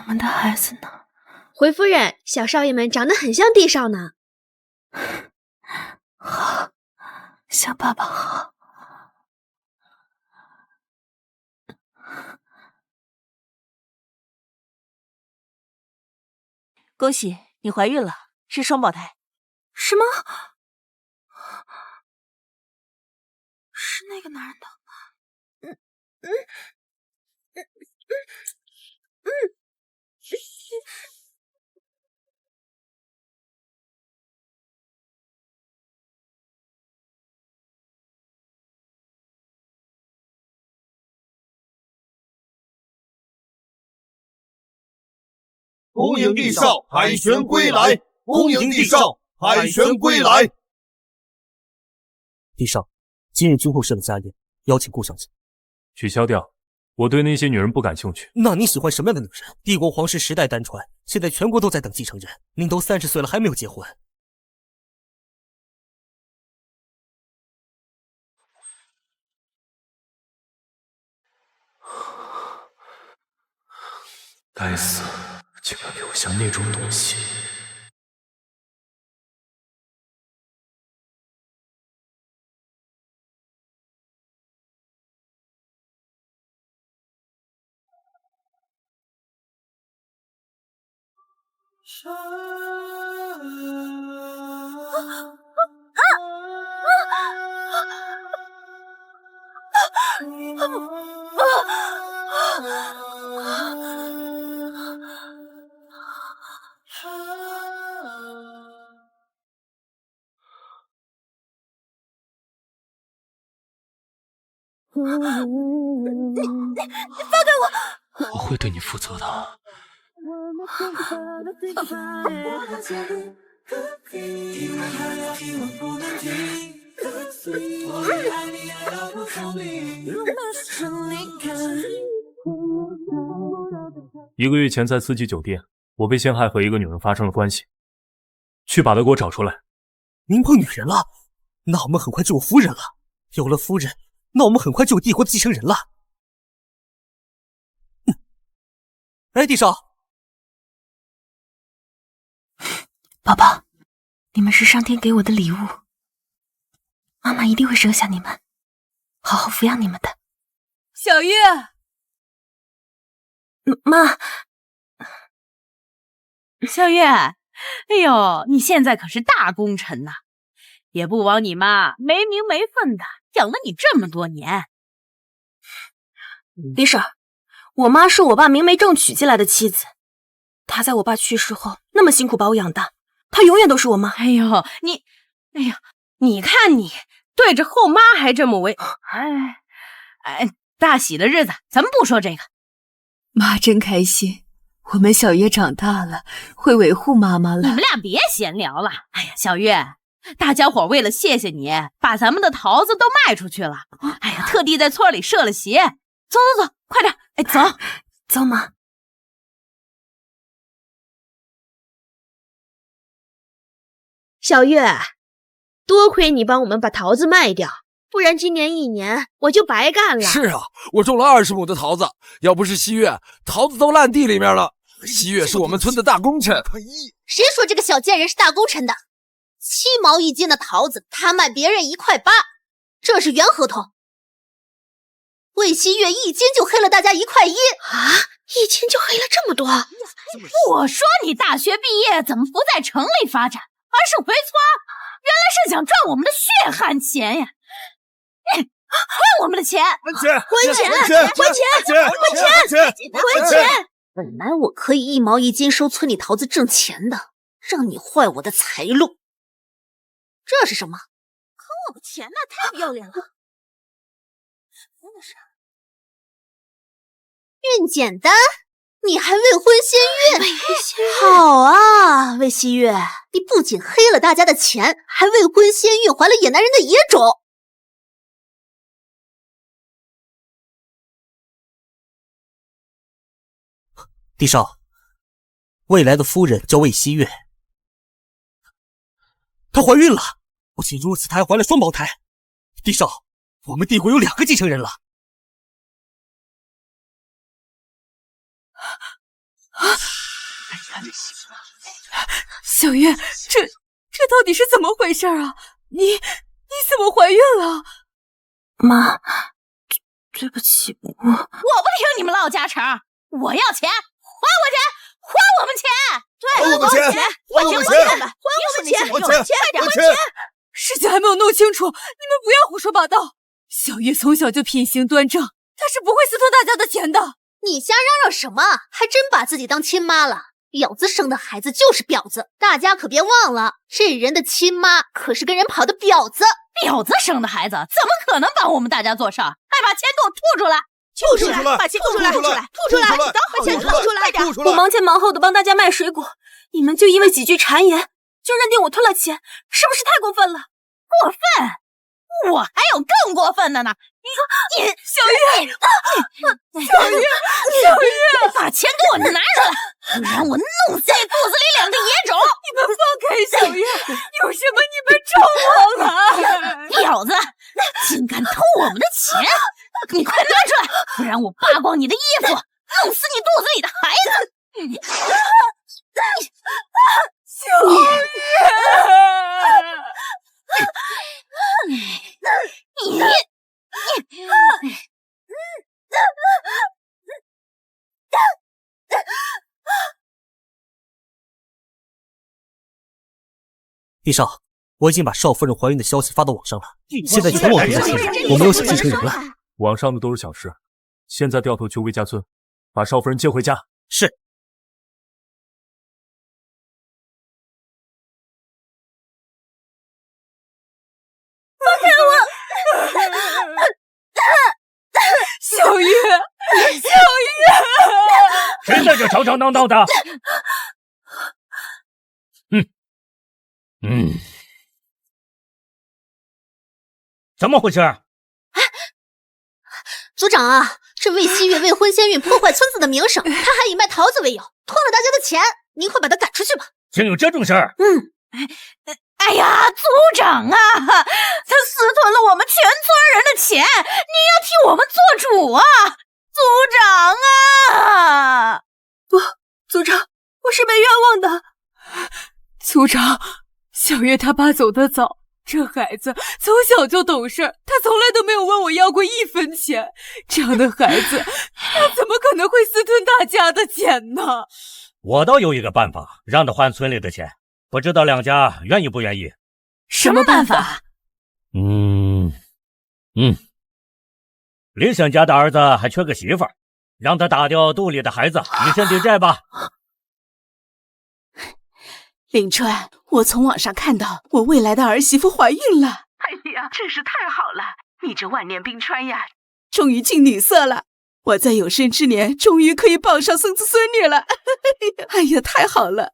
们的孩子呢？回夫人，小少爷们长得很像帝少呢。好，像爸爸好。恭喜你怀孕了，是双胞胎。什么？是那个男人的？恭迎帝少凯旋归来！恭迎帝少凯旋归来！帝少，今日君后设了家宴，邀请顾小姐。取消掉，我对那些女人不感兴趣。那你喜欢什么样的女人？帝国皇室10代单传，现在全国都在等继承人，您都30岁了还没有结婚。该死，竟然留下那种东西！你放开我！我会对你负责的。1个月前在四季酒店，我被陷害和一个女人发生了关系，去把她给我找出来。您碰女人了？那我们很快就有夫人了。有了夫人，那我们很快就有帝国的继承人了。哎，帝少，宝宝，你们是上天给我的礼物，妈妈一定会生下你们，好好抚养你们的。小月，妈，小月，哎呦，你现在可是大功臣呐，也不枉你妈没名没分的养了你这么多年。李婶儿，我妈是我爸明媒正娶进来的妻子，她在我爸去世后那么辛苦把我养大，她永远都是我妈。哎呦，你看你对着后妈还这么为，大喜的日子咱们不说这个。妈真开心，我们小月长大了，会维护妈妈了。你们俩别闲聊了。哎呀，小月，大家伙为了谢谢你，把咱们的桃子都卖出去了。哎呀，特地在村里设了鞋。走走走，快点！哎，走走妈。小月，多亏你帮我们把桃子卖掉，不然今年1年我就白干了。是啊，我种了20亩的桃子，要不是西月，桃子都烂地里面了。西月是我们村的大功臣。谁说这个小贱人是大功臣的？7毛1斤的桃子，他卖别人1块8，这是原合同。魏西月1斤就黑了大家1块1啊！1斤就黑了这么多？我说你大学毕业怎么不在城里发展，而是回村？原来是想赚我们的血汗钱呀！还我们的钱！还钱！还钱！还钱！还钱！本来我可以1毛1斤收村里桃子挣钱的，让你坏我的财路。这是什么？坑我们钱呢？太不要脸了！真的是。孕简单，你还未婚先孕？好啊，魏西月，你不仅黑了大家的钱，还未婚先孕，怀了野男人的野种。帝少，未来的夫人叫魏西月，她怀孕了，不仅如此，她还怀了双胞胎。帝少，我们帝国有2个继承人了。小月，这到底是怎么回事啊？你怎么怀孕了？妈，对不起，我不听你们唠家常，我要钱，还我钱，还我们钱！对，还我们钱，还我们钱，还我们钱，还钱，快点还钱！事情还没有弄清楚，你们不要胡说八道。小月从小就品行端正，她是不会私吞大家的钱的。你瞎嚷嚷什么？还真把自己当亲妈了。婊子生的孩子就是婊子，大家可别忘了，这人的亲妈可是跟人跑的婊子。婊子生的孩子怎么可能帮我们大家做事？还把钱给我吐出来！吐出来，把钱吐出来，吐出来，把钱吐出来，快点！我忙前忙后的帮大家卖水果，你们就因为几句谗言就认定我吞了钱，是不是太过分了？过分？我还有更过分的呢！你小月，把钱给我拿出来，不然我弄死你肚子里两个野种！你们放开小月，有什么你们找我了？婊子，竟敢偷我们的钱！你快拿出来，不然我扒光你的衣服，弄死你肚子里的孩子！小月。帝少，我已经把少夫人怀孕的消息发到网上了，现在全网都在听，我没有想继承人了。网上的都是小事，现在掉头去魏家村，把少夫人接回家。是。小月，谁在这吵吵闹闹的？怎么回事？族长啊，这魏希月未婚先孕，破坏村子的名声，他还以卖桃子为由吞了大家的钱，您快把他赶出去吧。竟有这种事儿？哎呀，族长啊，他私吞了我们全村人的钱，你要替我们做主啊，族长啊！族长，我是被冤枉的。族长，小月她爸走得早，这孩子从小就懂事，他从来都没有问我要过1分钱。这样的孩子，他怎么可能会私吞大家的钱呢？我倒有一个办法，让他还村里的钱，不知道两家愿意不愿意？什么办法？李婶家的儿子还缺个媳妇儿，让他打掉肚里的孩子，以身抵债吧。林春，我从网上看到我未来的儿媳妇怀孕了。哎呀，真是太好了！你这万年冰川呀，终于进女色了。我在有生之年终于可以抱上孙子孙女了。哎呀，太好了！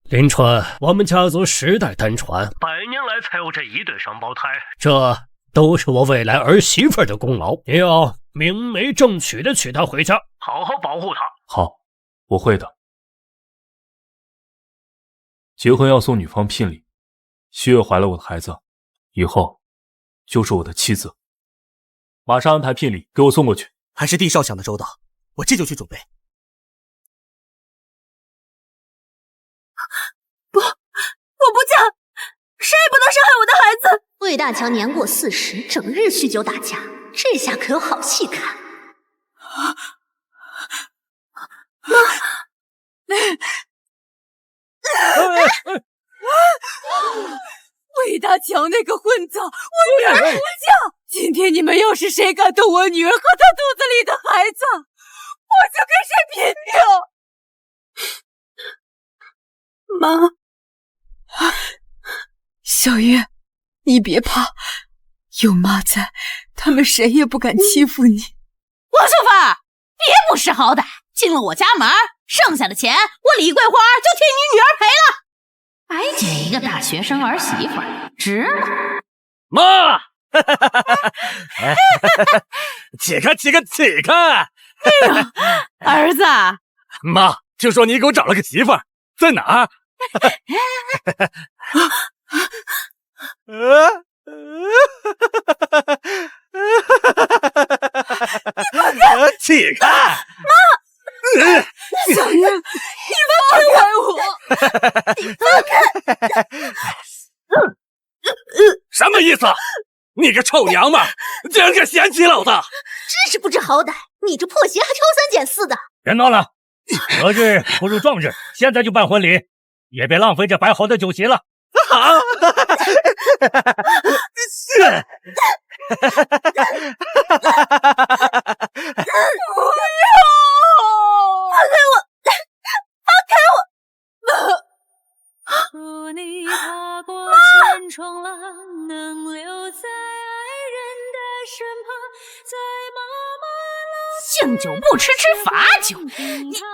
林春，我们家族10代单传，100年来才有这1对双胞胎，这都是我未来儿媳妇的功劳。你要明媒正娶的娶她回家，好好保护她。好，我会的。结婚要送女方聘礼，希月怀了我的孩子，以后就是我的妻子。马上安排聘礼给我送过去。还是帝少想的周到，我这就去准备。我不嫁，谁也不能伤害我的孩子。魏大强年过40，整日酗酒打架，这下可有好戏看。魏大强那个混账，我女儿不嫁！今天你们要是谁敢动我女儿和她肚子里的孩子，我就跟谁拼命！妈，小月，你别怕，有妈在，他们谁也不敢欺负你。王秀芬，别不识好歹，进了我家门，剩下的钱我李桂花就替你女儿赔了。白捡一个大学生儿媳妇，值了。妈，起开！哎呦，儿子，妈，就说你给我找了个媳妇儿，在哪儿？起开！妈，小月，你放开我！你放开！什么意思？你个臭娘们，竟然敢嫌弃老子！真是不知好歹！你这破鞋还挑三拣四的！别闹了，择日不如撞日，现在就办婚礼，也别浪费这摆好的酒席了。啊！是。不要！放开我！放开我！祝你踏过千重浪，能留在爱人的身旁，在妈妈敬酒不吃吃罚酒，你祝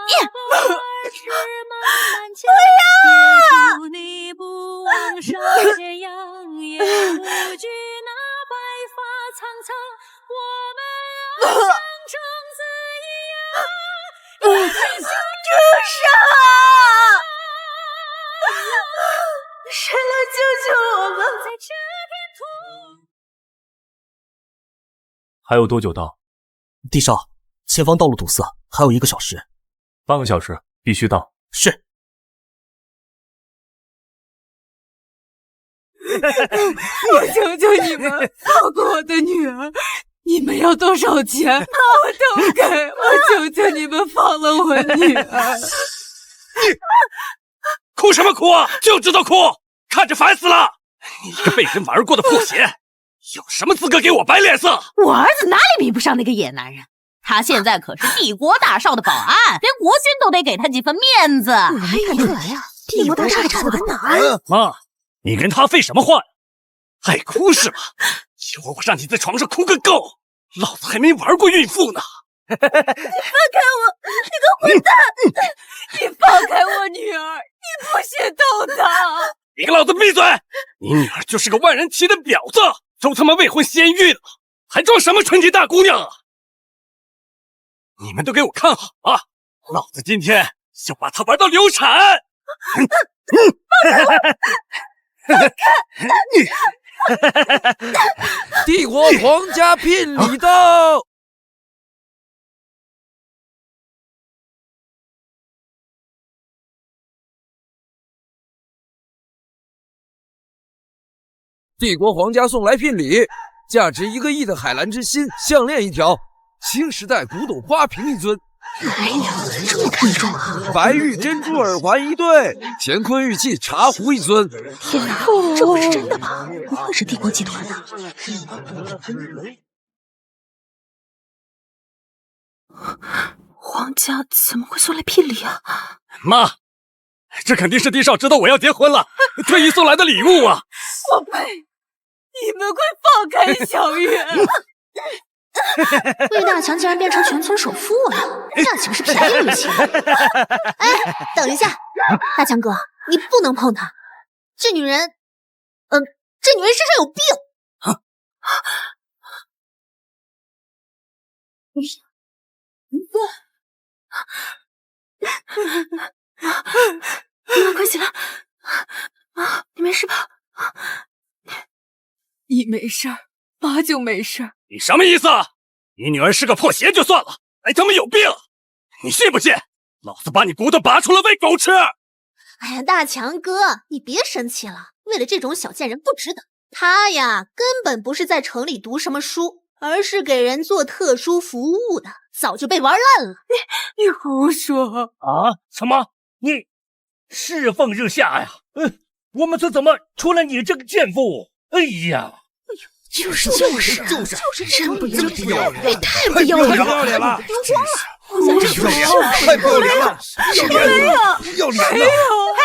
你不枉少年阳，也不惧那白发苍苍，我们爱像种子一样。住手！谁来救救我们？还有多久到？帝少，前方道路堵塞，还有1个小时。半个小时，必须到。是。我求求你们，放过我的女儿！你们要多少钱？把我都给！我求求你们放了我女儿！哭什么哭啊？就知道哭，看着烦死了！你一个被人玩过的破鞋，有什么资格给我摆脸色？我儿子哪里比不上那个野男人？他现在可是帝国大少的保安，连国君都得给他几分面子。我没看出来呀，帝国大少的保安。妈，你跟他废什么话呀？爱哭是吧？一会儿我让你在床上哭个够！老子还没玩过孕妇呢！你放开我，你个混蛋！你放开我女儿！你不许动她！你给老子闭嘴！你女儿就是个万人骑的婊子，都他妈未婚先孕了，还装什么纯洁大姑娘啊！你们都给我看好啊！老子今天就把她玩到流产！放开！帝国皇家聘礼到！帝国皇家送来聘礼，价值1个亿的海蓝之心项链1条，新时代古董花瓶1尊。哎呀，这么贵重啊！白玉珍珠耳环1对，乾坤玉器茶壶1尊。天哪，这不是真的吧？不会是帝国集团的？皇家怎么会送来聘礼啊？妈，这肯定是帝少知道我要结婚了，特意送来的礼物啊！我呸！你们快放开小月！魏大强竟然变成全村首富了，那岂不是便宜了些？哎，等一下，大强哥，你不能碰她，这女人，这女人身上有病。妈，快起来！妈，你没事吧？你没事，妈就没事。你什么意思？你女儿是个破鞋就算了，还他妈有病！你信不信？老子把你骨头拔出来喂狗吃！哎呀，大强哥，你别生气了。为了这种小贱人不值得。他呀，根本不是在城里读什么书，而是给人做特殊服务的，早就被玩烂了。你胡说啊？什么？你侍奉日下呀？我们村怎么出了你这个贱妇？哎呀！就是真不要脸，也太不要脸了！流光了，太不要脸了！没有，不要脸了！哎，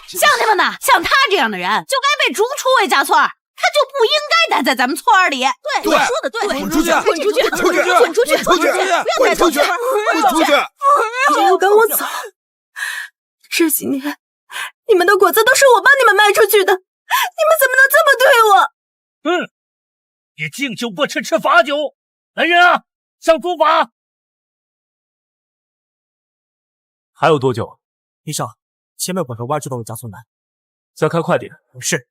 像他们呢，像他这样的人就该被逐出魏家村，他就不应该待在咱们村里。对，说的对，滚出去！滚出去！滚出去！滚出去！滚出去！滚出去！滚出去！不要赶我走！这几年，你们的果子都是我帮你们卖出去的，你们怎么能这么对我？你敬酒不吃吃罚酒，来人啊，上主法！还有多久？医生，前面拐个弯就到了家村南。再开快点。是。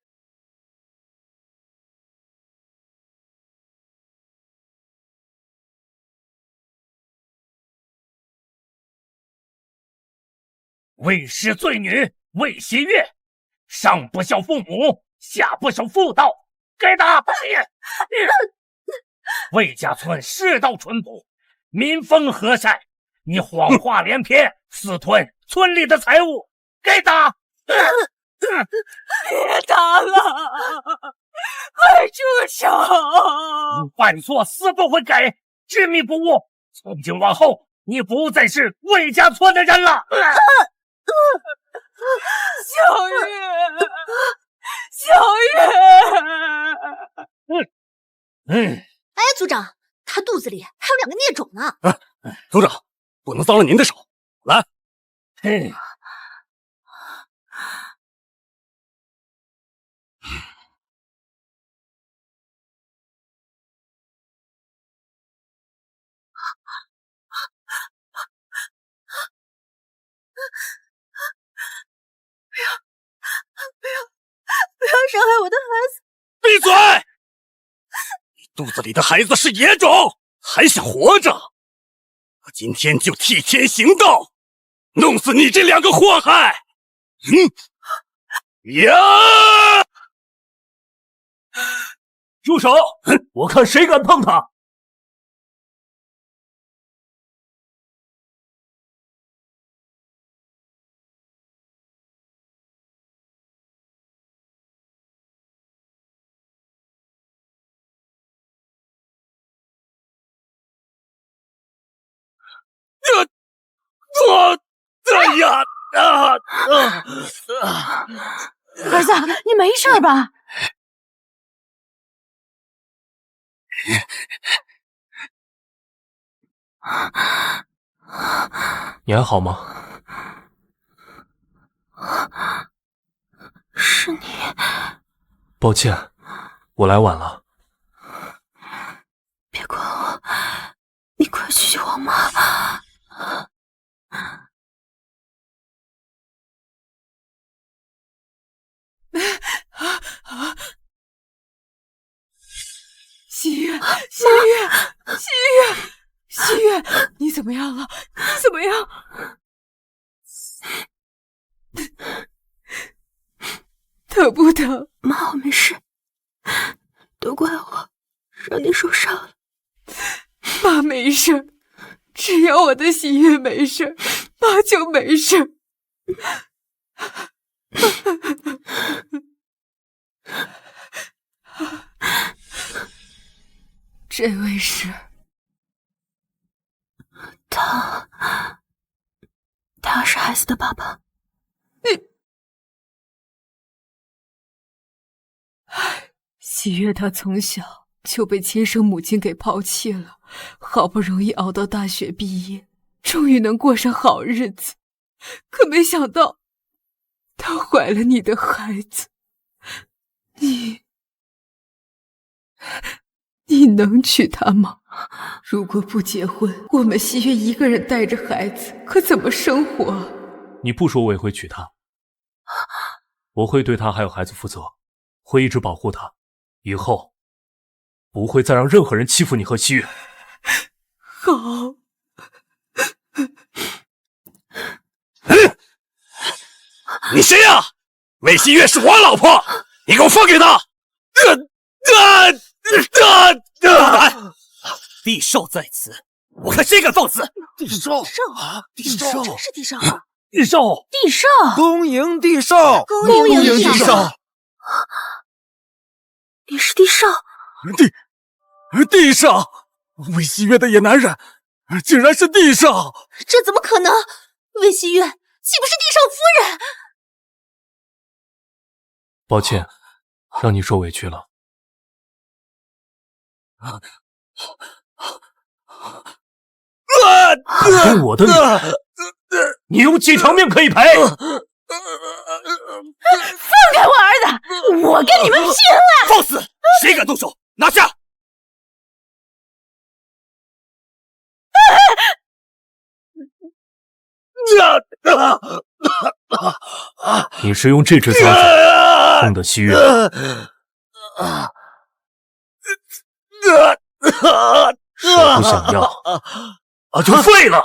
魏氏罪女魏希月，上不孝父母，下不守妇道，该打！魏家村世道淳朴，民风和善，你谎话连篇，私吞村里的财物，该打！别打了，快住手！犯错死不悔改，执迷不悟，从今往后，你不再是魏家村的人了。小月，哎，族长，他肚子里还有2个孽种呢。族长，不能脏了您的手。来，嘿。不要伤害我的孩子！闭嘴！你肚子里的孩子是野种，还想活着？我今天就替天行道，弄死你这2个祸害！呀！住手！我看谁敢碰他！儿子，你没事吧？你还好吗？是你。抱歉，我来晚了。别管我，你快去救我妈！希月，你怎么样了？你怎么样？疼不疼？妈，我没事，都怪我让你受伤了。妈没事，只要我的希月没事，妈就没事。这位是他是孩子的爸爸。喜悦他从小就被亲生母亲给抛弃了，好不容易熬到大学毕业，终于能过上好日子，可没想到她怀了你的孩子。你能娶她吗？如果不结婚，我们喜悦一个人带着孩子，可怎么生活？你不说我也会娶她，我会对她还有孩子负责，会一直保护她，以后不会再让任何人欺负你和希月。好。你谁呀？魏希月是我老婆，你给我放开她！帝少在此，我看谁敢放肆！帝少，真是帝少啊！帝少，恭迎帝少，恭迎帝少！你是帝少？帝少，魏希月的野男人，竟然是帝少！这怎么可能？魏希月岂不是帝少夫人？抱歉，让你受委屈了。动我的女人，你有几条命可以赔？放开我儿子！我跟你们拼了！放肆！谁敢动手？拿下！你是用这只脏手碰的希月？手不想要，就废了。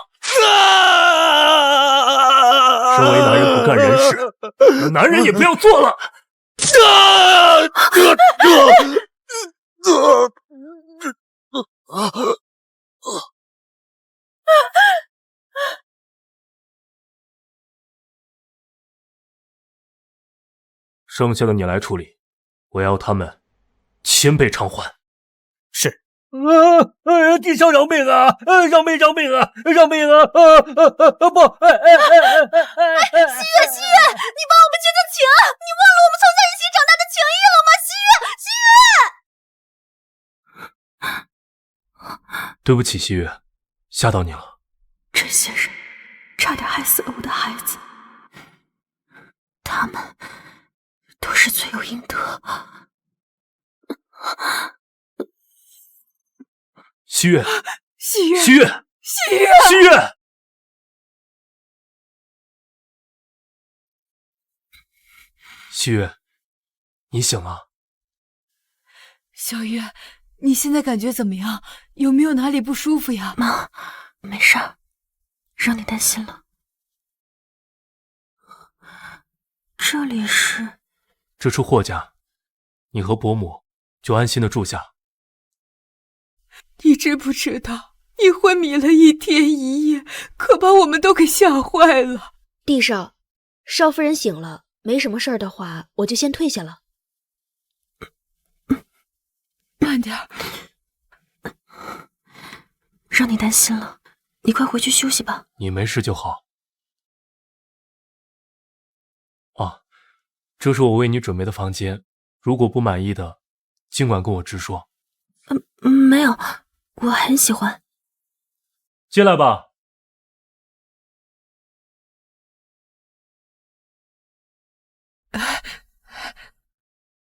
什为男人不干人事，那男人也不要做了。剩下的你来处理，我要他们1000倍偿还。是。地上饶命啊！饶命啊！不！西月，你帮我们绝的情，你忘了我们从小一起长大的情谊了吗？西月，对不起，西月，吓到你了。这些人差点害死了我的孩子，他们都是罪有应得。西月，西月，西月，西月，西月，西月，你醒了。小月，你现在感觉怎么样？有没有哪里不舒服呀？妈，没事儿，让你担心了。这里是？这是霍家，你和伯母就安心的住下。你知不知道，你昏迷了1天1夜，可把我们都给吓坏了。帝少，少夫人醒了，没什么事儿的话，我就先退下了。慢点，让你担心了，你快回去休息吧。你没事就好。啊，这是我为你准备的房间，如果不满意的，尽管跟我直说。没有，我很喜欢。进来吧。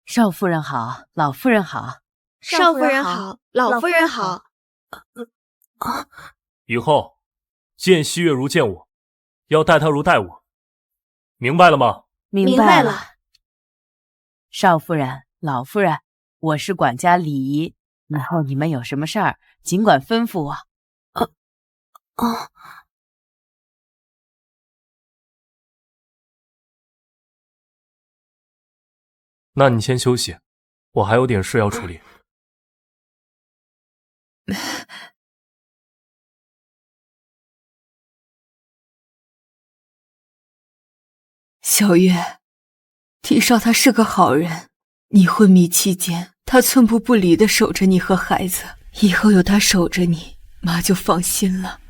少夫人好，老夫人好。少夫人好，老夫人好。以后见西月如见我，要待她如待我，明白了吗？明白了。少夫人、老夫人，我是管家李姨，以后你们有什么事儿，尽管吩咐我。那你先休息，我还有点事要处理。小月，帝少他是个好人，你昏迷期间，他寸步不离的守着你和孩子，以后有他守着你，妈就放心了。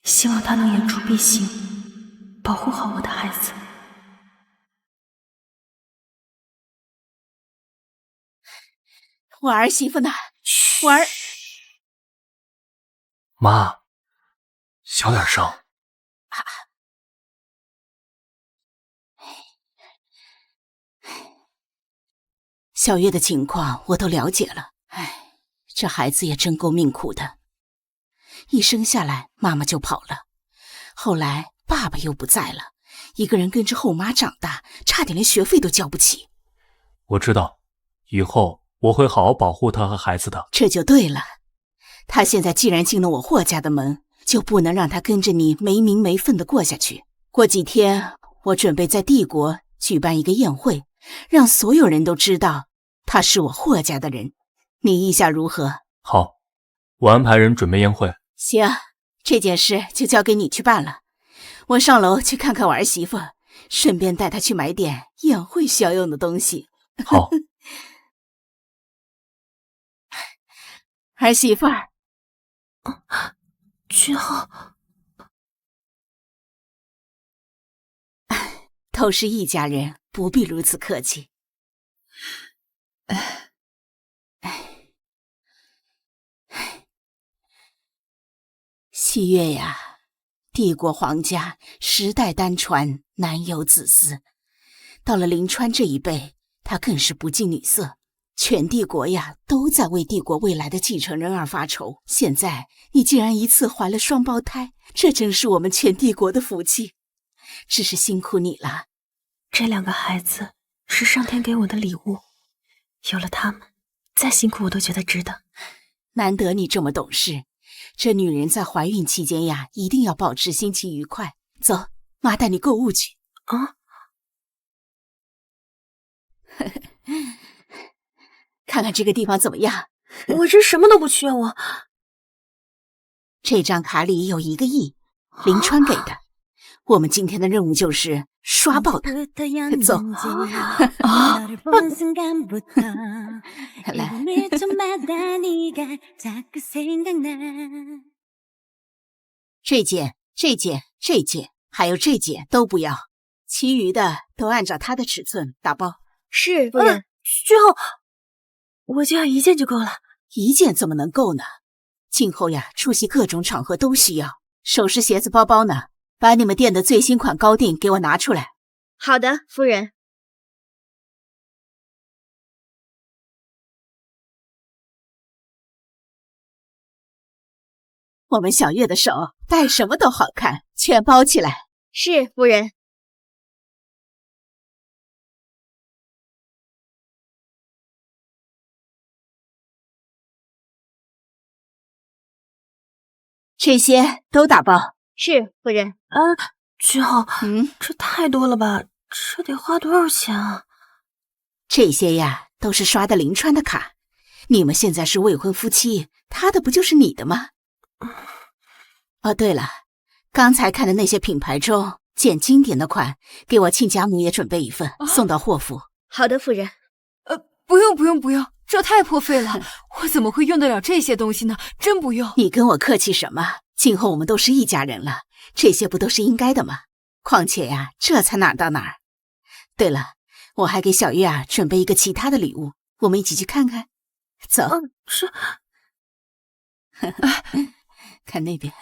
希望他能言出必行，保护好我的孩子。我儿媳妇呢？我儿……妈，小点声。小月的情况我都了解了，这孩子也真够命苦的。一生下来妈妈就跑了，后来爸爸又不在了，一个人跟着后妈长大，差点连学费都交不起。我知道，以后我会好好保护他和孩子的。这就对了，他现在既然进了我霍家的门，就不能让他跟着你没名没分的过下去。过几天我准备在帝国举办一个宴会，让所有人都知道他是我霍家的人，你意下如何？好，我安排人准备宴会。行，这件事就交给你去办了。我上楼去看看我儿媳妇，顺便带她去买点宴会需要用的东西。好。儿媳妇儿，君浩，都是一家人，不必如此客气。西月呀，帝国皇家10代单传，难有子嗣。到了临川这一辈，他更是不近女色。全帝国呀，都在为帝国未来的继承人而发愁。现在你竟然一次怀了双胞胎，这真是我们全帝国的福气。只是辛苦你了。这2个孩子是上天给我的礼物，有了他们，再辛苦我都觉得值得。难得你这么懂事。这女人在怀孕期间呀，一定要保持心情愉快。走，妈带你购物去。啊？看看这个地方怎么样？我这什么都不缺，我这张卡里有1个亿，林川给的。我们今天的任务就是刷爆他。走。来。这件、这件、这件，还有这件都不要，其余的都按照他的尺寸打包。是，夫人。君后，我就要1件就够了。1件怎么能够呢？今后呀，出席各种场合都需要。首饰、鞋子、包包呢？把你们店的最新款高定给我拿出来。好的，夫人。我们小月的手戴什么都好看，全包起来。是，夫人。这些都打包。是，夫人。君后，这太多了吧？这得花多少钱啊？这些呀，都是刷的林川的卡。你们现在是未婚夫妻，他的不就是你的吗？哦，对了，刚才看的那些品牌中捡经典的款，给我亲家母也准备1份，送到货府。好的，夫人。不用，这太破费了，我怎么会用得了这些东西呢？真不用。你跟我客气什么？今后我们都是一家人了，这些不都是应该的吗？况且呀，这才哪儿到哪儿。对了，我还给小月啊准备一个其他的礼物，我们一起去看看。走。是。看那边。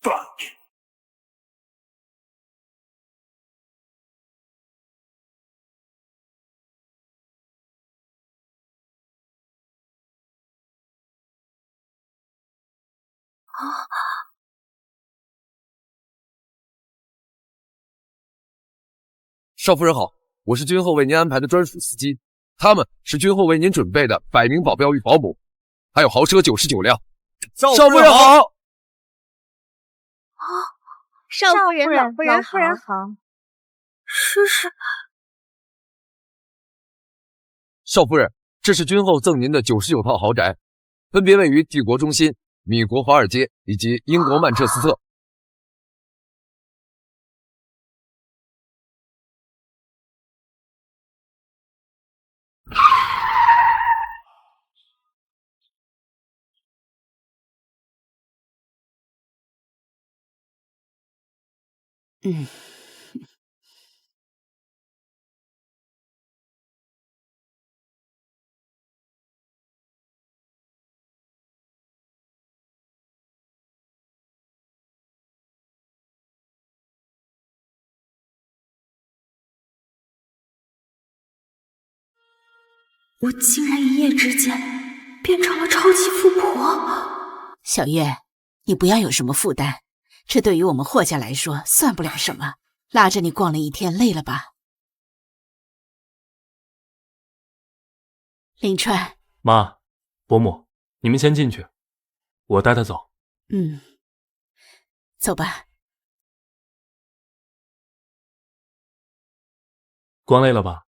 Fuck。少夫人好，我是君后为您安排的专属司机，他们是君后为您准备的100名保镖与保姆，还有豪车99辆。少夫人好。少夫人、老夫人好。是。少夫人，这是君后赠您的99套豪宅，分别位于帝国中心、米国华尔街以及英国曼彻斯特。我竟然一夜之间变成了超级富婆。小月，你不要有什么负担，这对于我们霍家来说算不了什么。拉着你逛了一天，累了吧？林川，妈，伯母，你们先进去，我带他走。走吧。逛累了吧？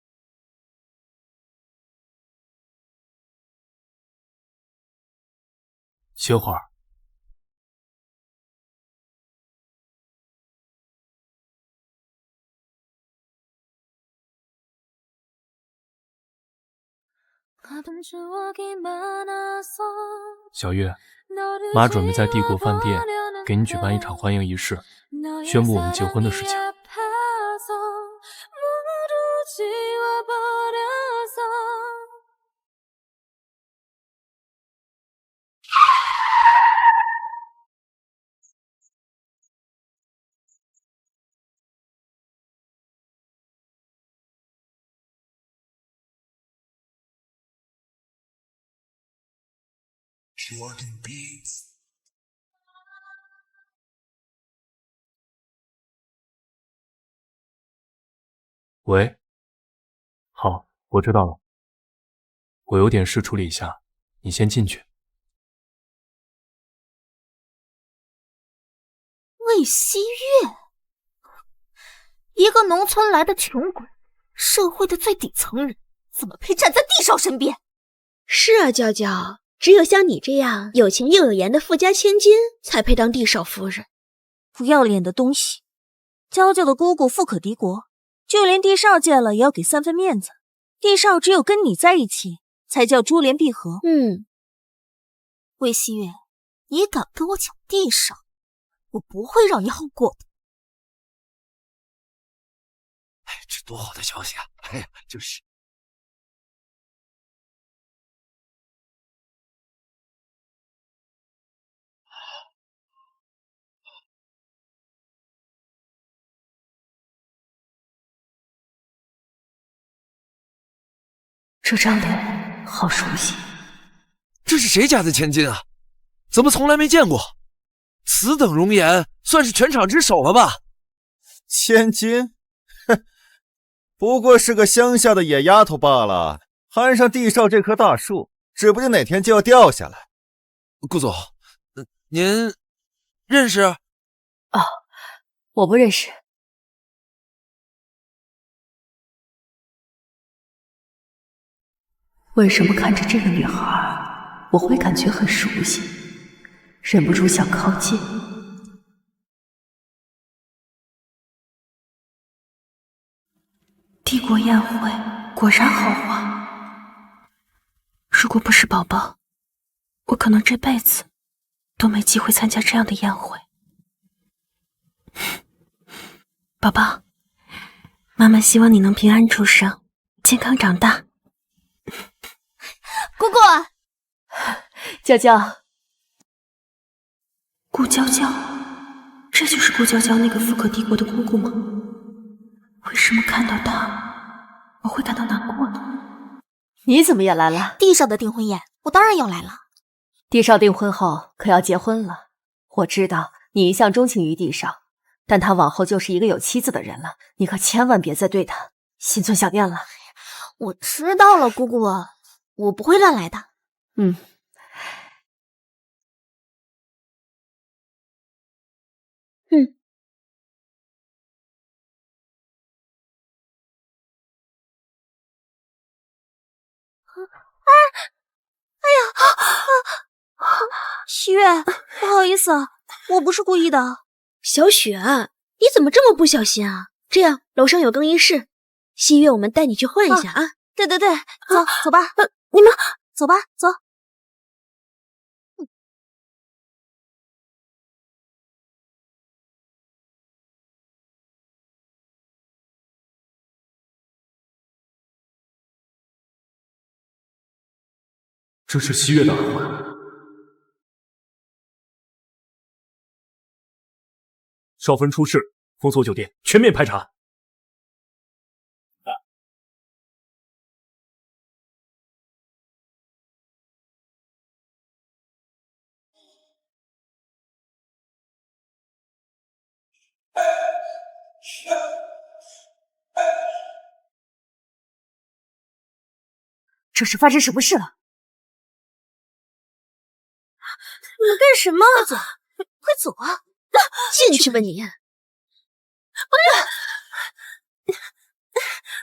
歇会儿。小月，妈准备在帝国饭店给你举办一场欢迎仪式，宣布我们结婚的事情。喂，好，我知道了。我有点事处理一下，你先进去。魏希月，一个农村来的穷鬼，社会的最底层人，怎么配站在帝少身边？是啊，娇娇，只有像你这样有钱又有颜的富家千金，才配当帝少夫人。不要脸的东西！娇娇的姑姑富可敌国，就连帝少见了也要给3分面子。帝少只有跟你在一起，才叫珠联璧合。魏希月，你敢跟我抢帝少，我不会让你好过的。哎，这多好的消息啊！哎呀，就是。这张脸好熟悉，这是谁家的千金啊？怎么从来没见过？此等容颜，算是全场之首了吧？千金？哼，不过是个乡下的野丫头罢了，攀上帝少这棵大树，指不定哪天就要掉下来。顾总，您认识？哦，我不认识。为什么看着这个女孩，我会感觉很熟悉，忍不住想靠近？帝国宴会果然豪华，如果不是宝宝，我可能这辈子都没机会参加这样的宴会。宝宝，妈妈希望你能平安出生，健康长大。姑姑，娇娇，顾娇娇，这就是顾娇娇那个富可敌国的姑姑吗？为什么看到她，我会感到难过呢？你怎么也来了？帝少的订婚宴，我当然要来了。帝少订婚后可要结婚了，我知道你一向钟情于帝少，但他往后就是一个有妻子的人了，你可千万别再对他心存想念了。我知道了，姑姑，我不会乱来的。希月，不好意思啊，我不是故意的。小雪，你怎么这么不小心啊？这样，楼上有更衣室，希月，我们带你去换一下啊。对，走吧，你们走吧，走。这是希月的耳环。少夫人出事，封锁酒店，全面排查。这是发生什么事了？你们干什么？快走啊！进去吧你！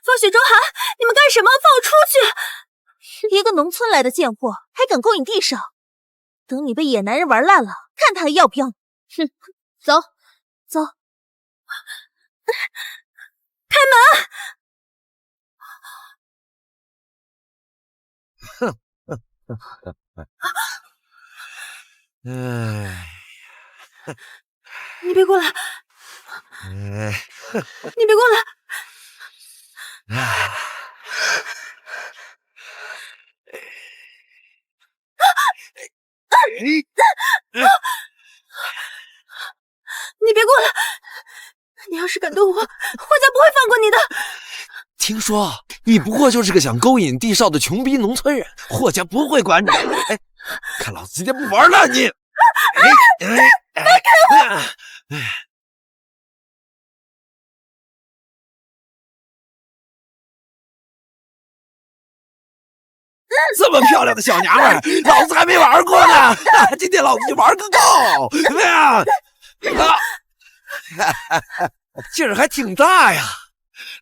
风雪周寒，你们干什么？放我出去！一个农村来的贱货，还敢勾引帝少！等你被野男人玩烂了，看他还要不要你！哼，走。开门！你别过来！你别过来！你别过来！你要是敢动我，霍家不会放过你的。听说你不过就是个想勾引帝少的穷逼农村人，霍家不会管你。看老子今天不玩了你！这么漂亮的小娘们儿，老子还没玩过呢！今天老子就玩个够！劲儿还挺大呀，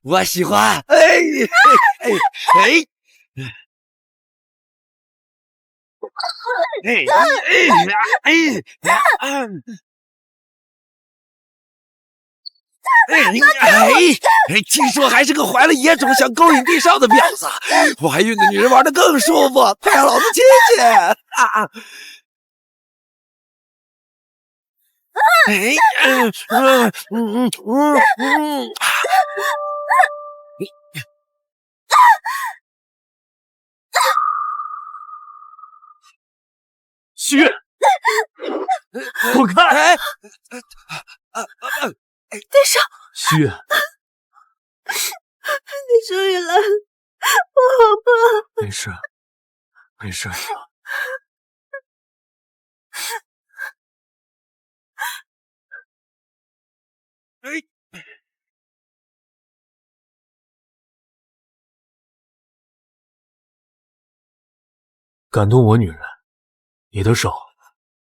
我喜欢。听说还是个怀了野种想勾引地上的婊子，怀孕的女人玩得更舒服，快让老子亲亲！许月，滚开！地上，许月，你终于来了，我好怕。没事，没事。感动我女人，你的手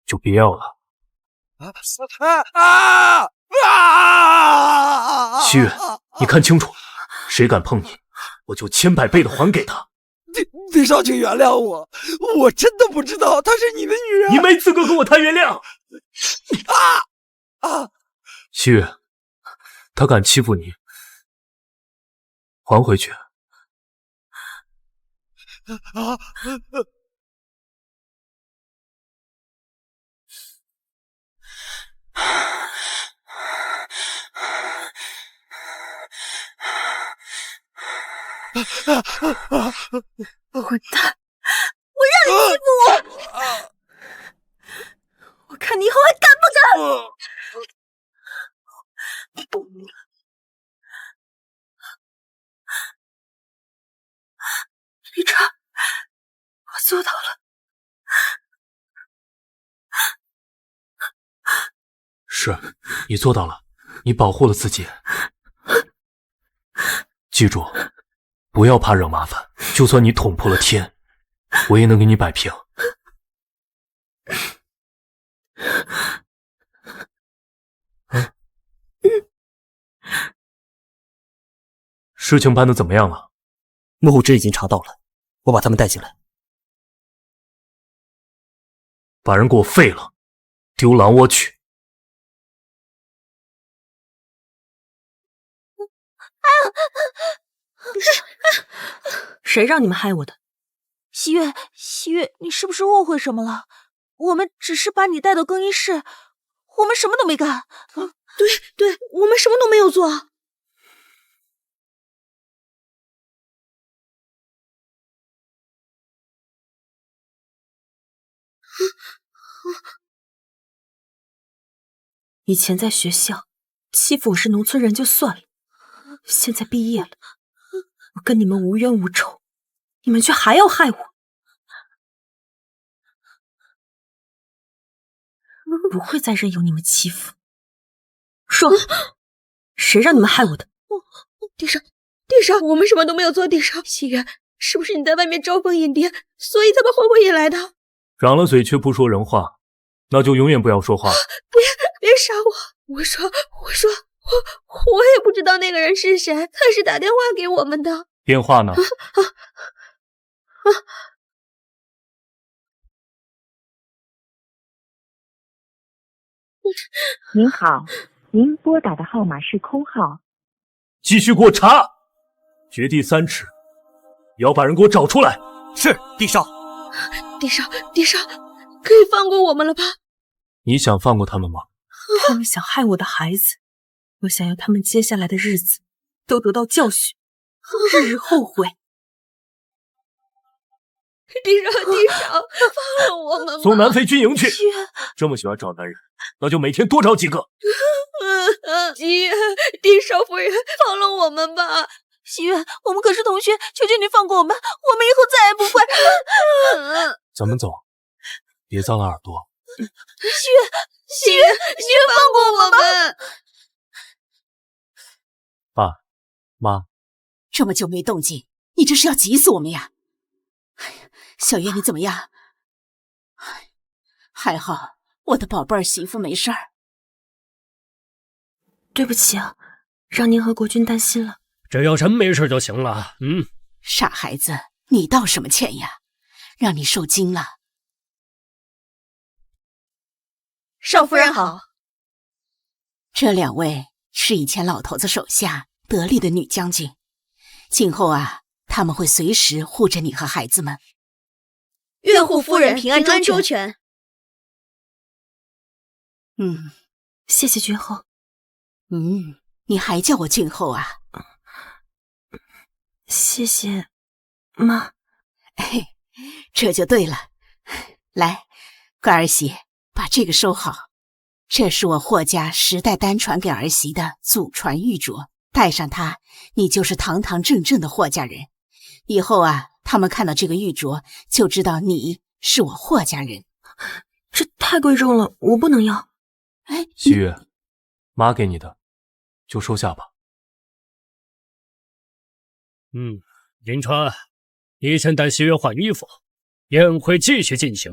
就别要了。许月，你看清楚，谁敢碰你，我就千百倍的还给他。地少，请原谅我，我真的不知道她是你的女人。你没资格跟我谈原谅。许月，他敢欺负你，还回去。混蛋！我让你欺负我，我看你以后还敢不敢！李川，我做到了。是，你做到了，你保护了自己。记住，不要怕惹麻烦，就算你捅破了天，我也能给你摆平。事情办得怎么样了？幕后之已经查到了，我把他们带进来。把人给我废了，丢狼窝去！谁让你们害我的？喜月，喜月，你是不是误会什么了？我们只是把你带到更衣室，我们什么都没干。对，我们什么都没有做。以前在学校欺负我是农村人就算了，现在毕业了，我跟你们无冤无仇，你们却还要害我。不会再任由你们欺负。说，谁让你们害我的？地上，我们什么都没有做。地上，喜月，是不是你在外面招蜂引蝶，所以才把黄昏引来的？长了嘴却不说人话，那就永远不要说话。别杀我！我说，我也不知道那个人是谁，他是打电话给我们的。电话呢？您好，您拨打的号码是空号。继续给我查，掘地3尺，要把人给我找出来。是，地少。地少，可以放过我们了吧？你想放过他们吗？他们想害我的孩子，我想要他们接下来的日子都得到教训，日日后悔。地少，放了我们吧！送南非军营去。这么喜欢找男人，那就每天多找几个。喜月，地少夫人，放了我们吧！喜月，我们可是同学，求求你放过我们，我们以后再也不会。咱们走。别脏了耳朵。西月，放过我们！爸妈，这么久没动静，你这是要急死我们呀！哎呀，小月你怎么样？还好我的宝贝儿媳妇没事儿。对不起啊，让您和国君担心了。只要人没事就行了。傻孩子，你道什么歉呀？让你受惊了。少夫人好。这2位是以前老头子手下得力的女将军，今后啊，他们会随时护着你和孩子们。岳护夫人平安周全。谢谢君后。你还叫我君后啊？谢谢妈。这就对了。来，乖儿媳，把这个收好。这是我霍家10代单传给儿媳的祖传玉镯，戴上它，你就是堂堂正正的霍家人。以后啊，他们看到这个玉镯，就知道你是我霍家人。这太贵重了，我不能要。西月，妈给你的，就收下吧。银川，你先带西月换衣服，宴会继续进行。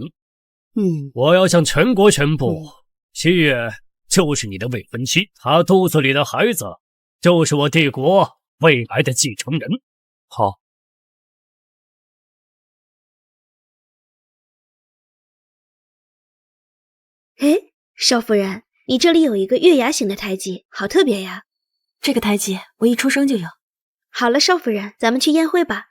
我要向全国宣布，西月就是你的未婚妻，她肚子里的孩子就是我帝国未来的继承人。好。少夫人，你这里有一个月牙形的胎记，好特别呀。这个胎记我一出生就有。好了，少夫人，咱们去宴会吧。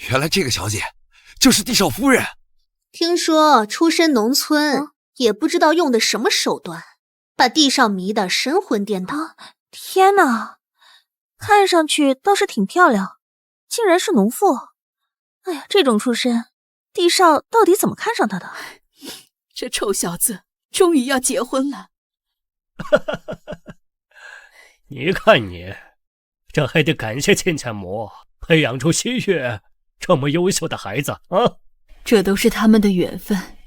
原来这个小姐就是帝少夫人。听说出身农村，也不知道用的什么手段，把帝少迷得神魂颠倒。天哪，看上去倒是挺漂亮，竟然是农妇。哎呀，这种出身，帝少到底怎么看上她的？这臭小子终于要结婚了。你看你，这还得感谢倩倩母培养出西月这么优秀的孩子啊！这都是他们的缘分。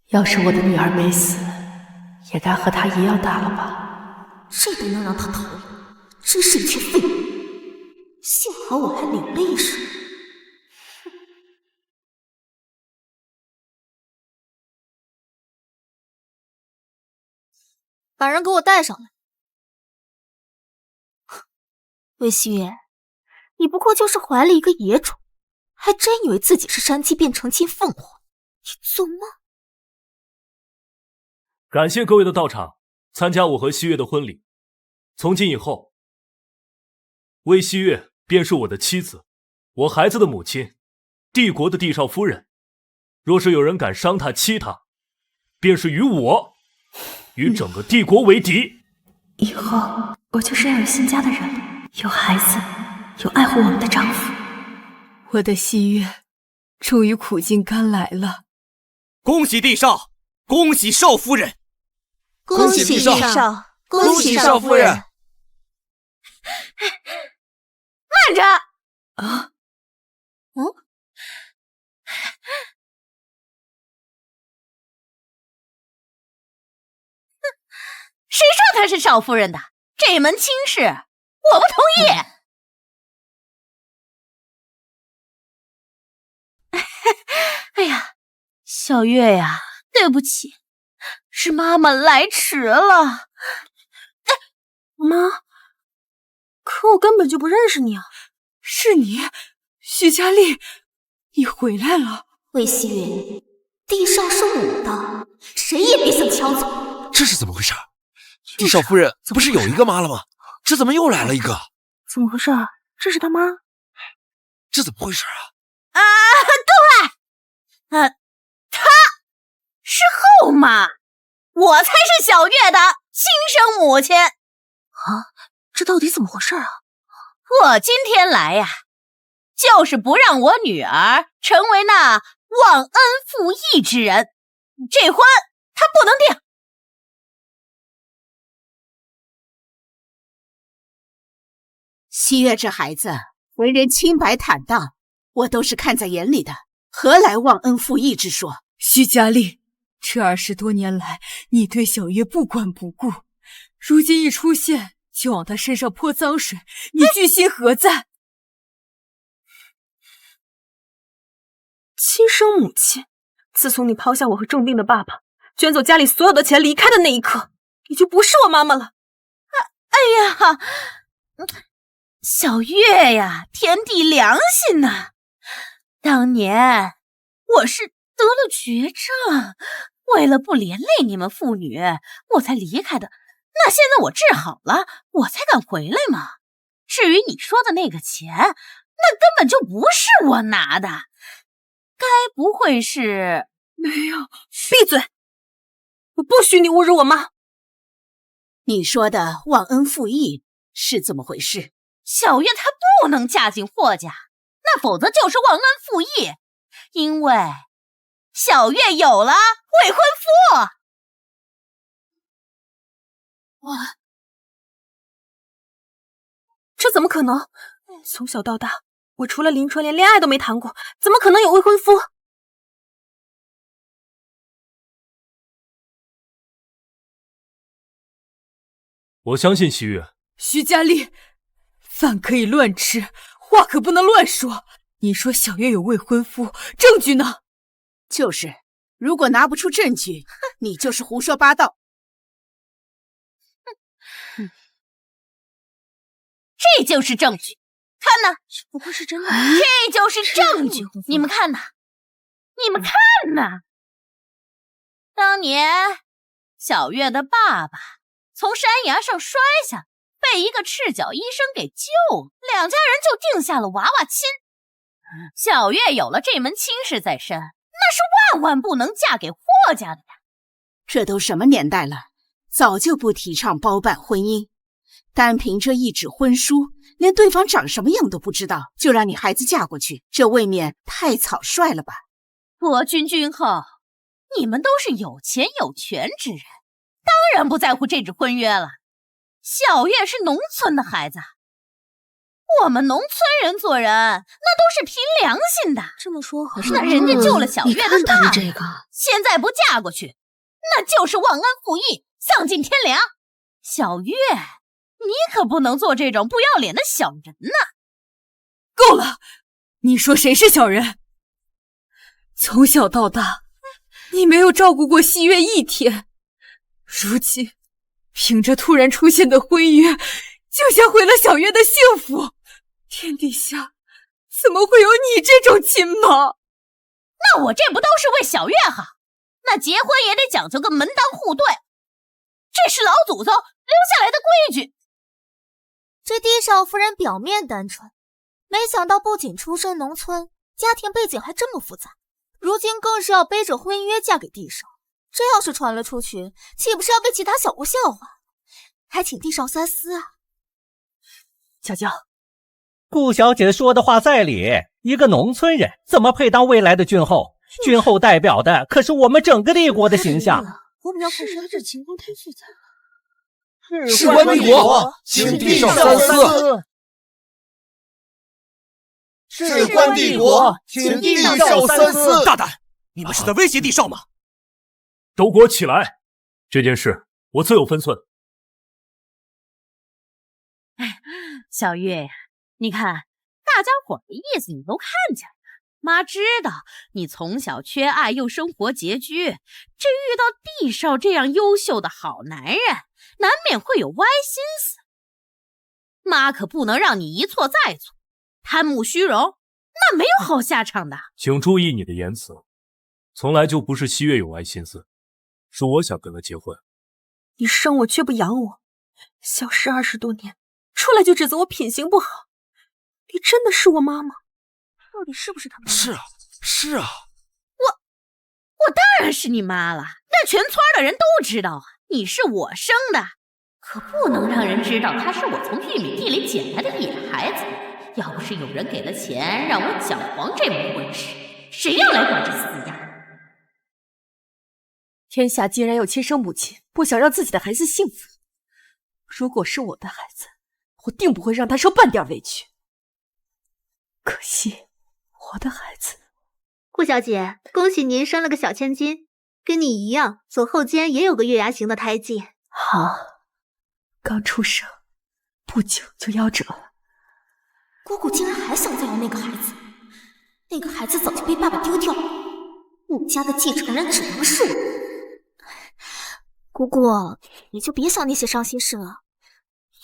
要是我的女儿没死，也该和她一样大了吧？这都能让他逃了，真是一群废物！幸好我还留了一手。把人给我带上来。魏希月，你不过就是怀了一个野种，还真以为自己是山鸡变成金凤凰？你做梦！感谢各位的到场，参加我和西月的婚礼。从今以后，魏西月便是我的妻子，我孩子的母亲，帝国的帝少夫人。若是有人敢伤她欺她，便是与我，与整个帝国为敌。以后我就是要有新家的人，有孩子，有爱护我们的丈夫。我的西月终于苦尽甘来了。恭喜帝少，恭喜少夫人。恭喜帝少，恭喜少夫人。慢着！谁说她是少夫人的？这门亲事我不同意。哎呀，小月呀，对不起，是妈妈来迟了。妈，可我根本就不认识你啊！是你，徐佳丽，你回来了。魏希月，帝少是我的，谁也别想抢走。这是怎么回事？帝少夫人不是有一个妈了吗？这怎么又来了一个？怎么回事？这是他妈？这怎么回事啊？对，她是后妈，我才是小月的亲生母亲。这到底怎么回事啊？我今天来呀，就是不让我女儿成为那忘恩负义之人。这婚他不能定。西月这孩子为人清白坦荡，我都是看在眼里的，何来忘恩负义之说？徐佳丽，这20多年来，你对小月不管不顾，如今一出现就往他身上泼脏水，你居心何在？亲生母亲，自从你抛下我和重病的爸爸，卷走家里所有的钱离开的那一刻，你就不是我妈妈了。哎呀，小月呀，天地良心呐！当年我是得了绝症，为了不连累你们父女，我才离开的。那现在我治好了，我才敢回来嘛。至于你说的那个钱，那根本就不是我拿的，该不会是……没有，闭嘴！我不许你侮辱我妈。你说的忘恩负义是怎么回事？小月她不能嫁进霍家，那否则就是忘恩负义，因为小月有了未婚夫。这怎么可能？从小到大，我除了林川连恋爱都没谈过，怎么可能有未婚夫？我相信西月。徐佳丽，饭可以乱吃，话可不能乱说。你说小月有未婚夫，证据呢？就是，如果拿不出证据，你就是胡说八道。这就是证据，看呐，不会是真的。这就是证据，你们看呐，你们看呐。当年小月的爸爸从山崖上摔下，被一个赤脚医生给救了，两家人就定下了娃娃亲。小月有了这门亲事在身，那是万万不能嫁给霍家的呀。这都什么年代了，早就不提倡包办婚姻。单凭这一纸婚书，连对方长什么样都不知道，就让你孩子嫁过去，这未免太草率了吧？伯君君后，你们都是有钱有权之人，当然不在乎这纸婚约了。小月是农村的孩子，我们农村人做人那都是凭良心的。这么说好像那人家救了小月的大爸，这个现在不嫁过去，那就是忘恩负义，丧尽天良。小月，你可不能做这种不要脸的小人呐！够了！你说谁是小人？从小到大，你没有照顾过西月一天，如今凭着突然出现的婚约，就想毁了小月的幸福。天底下怎么会有你这种亲妈？那我这不都是为小月好？那结婚也得讲究个门当户对，这是老祖宗留下来的规矩。这地少夫人表面单纯，没想到不仅出身农村，家庭背景还这么复杂，如今更是要背着婚约嫁给地少。这要是传了出去，岂不是要被其他小屋笑话？还请地少三思啊！娇娇，顾小姐说的话在理，一个农村人怎么配当未来的君后？君后代表的可是我们整个帝国的形象。我比较看谁这情况太复杂。事关帝国，请地少三思。事关帝国，请地少三思。大胆！你们是在威胁地少吗？都给我起来！这件事我自有分寸。小月呀，你看大家伙的意思你都看见了。妈知道你从小缺爱又生活拮据，这遇到地少这样优秀的好男人，难免会有歪心思。妈可不能让你一错再错，贪慕虚荣，那没有好下场的。请注意你的言辞，从来就不是西月有歪心思，是我想跟他结婚。你生我却不养我，消失20多年，出来就指责我品行不好，你真的是我妈妈？到底是不是他妈妈？是啊，是啊。我当然是你妈了，那全村的人都知道啊，你是我生的，可不能让人知道她是我从玉米地里捡来的野孩子。要不是有人给了钱让我搅黄这门婚事，谁要来管这死丫？天下竟然有亲生母亲不想让自己的孩子幸福。如果是我的孩子，我定不会让他受半点委屈。可惜，我的孩子……顾小姐，恭喜您生了个小千金，跟你一样，左后肩也有个月牙形的胎记。好，刚出生，不久就夭折了。姑姑竟然还想再要那个孩子，那个孩子早就被爸爸丢掉了，顾家的继承人只能是我。姑姑，你就别想那些伤心事了。